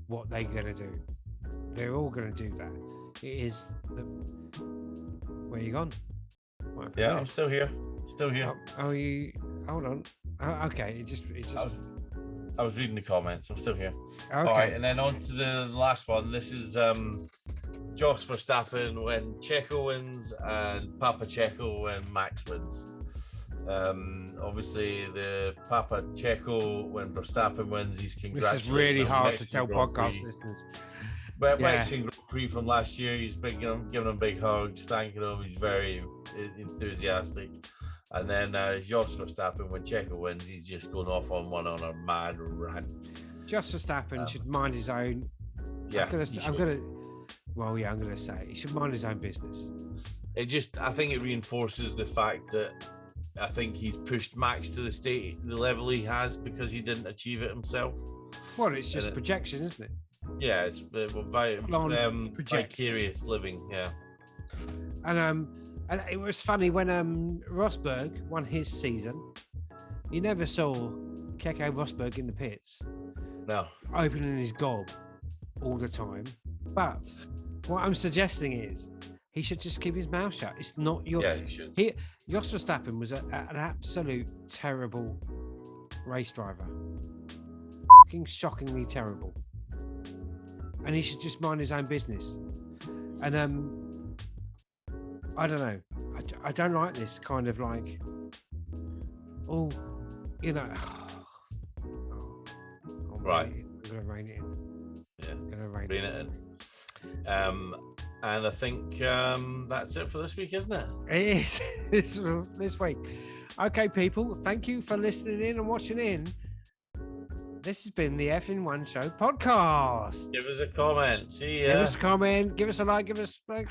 what they're going to do. They're all going to do that. It is where you gone? Yeah, I'm still here. You hold on. Okay, it just. I was reading the comments. I'm still here. Okay. All right, and then on to the last one. This is Jos Verstappen when Checo wins and Papa Checo when Max wins. Obviously, the Papa Checo when Verstappen wins, he's congratulated. This is really hard to tell podcast listeners. But Mexican Grand Prix from last year, he's giving him big hugs, thanking him. He's very enthusiastic. And then Jos Verstappen, when Checo wins, he's just going off on a mad rant. Jos Verstappen should mind his own. Yeah, I'm gonna say he should mind his own business. I think it reinforces the fact that I think he's pushed Max to the level he has because he didn't achieve it himself. Well, it's just projection, isn't it? Yeah, it's vicarious living. Yeah, and it was funny when Rosberg won his season. You never saw Keke Rosberg in the pits. No, opening his gob all the time. But what I'm suggesting is he should just keep his mouth shut. It's not your. Yeah, you should. Jos Verstappen was an absolute terrible race driver. Fucking shockingly terrible. And he should just mind his own business. And I don't know. I don't like this kind of like, oh, you know. Right. I'm gonna rein it in. Yeah. I'm gonna rein Rein it in. And I think that's it for this week, isn't it? It is this week. Okay, people, thank you for listening in and watching in. This has been the F1 Show podcast. Give us a comment. See ya. Give us a comment, give us a like, give us a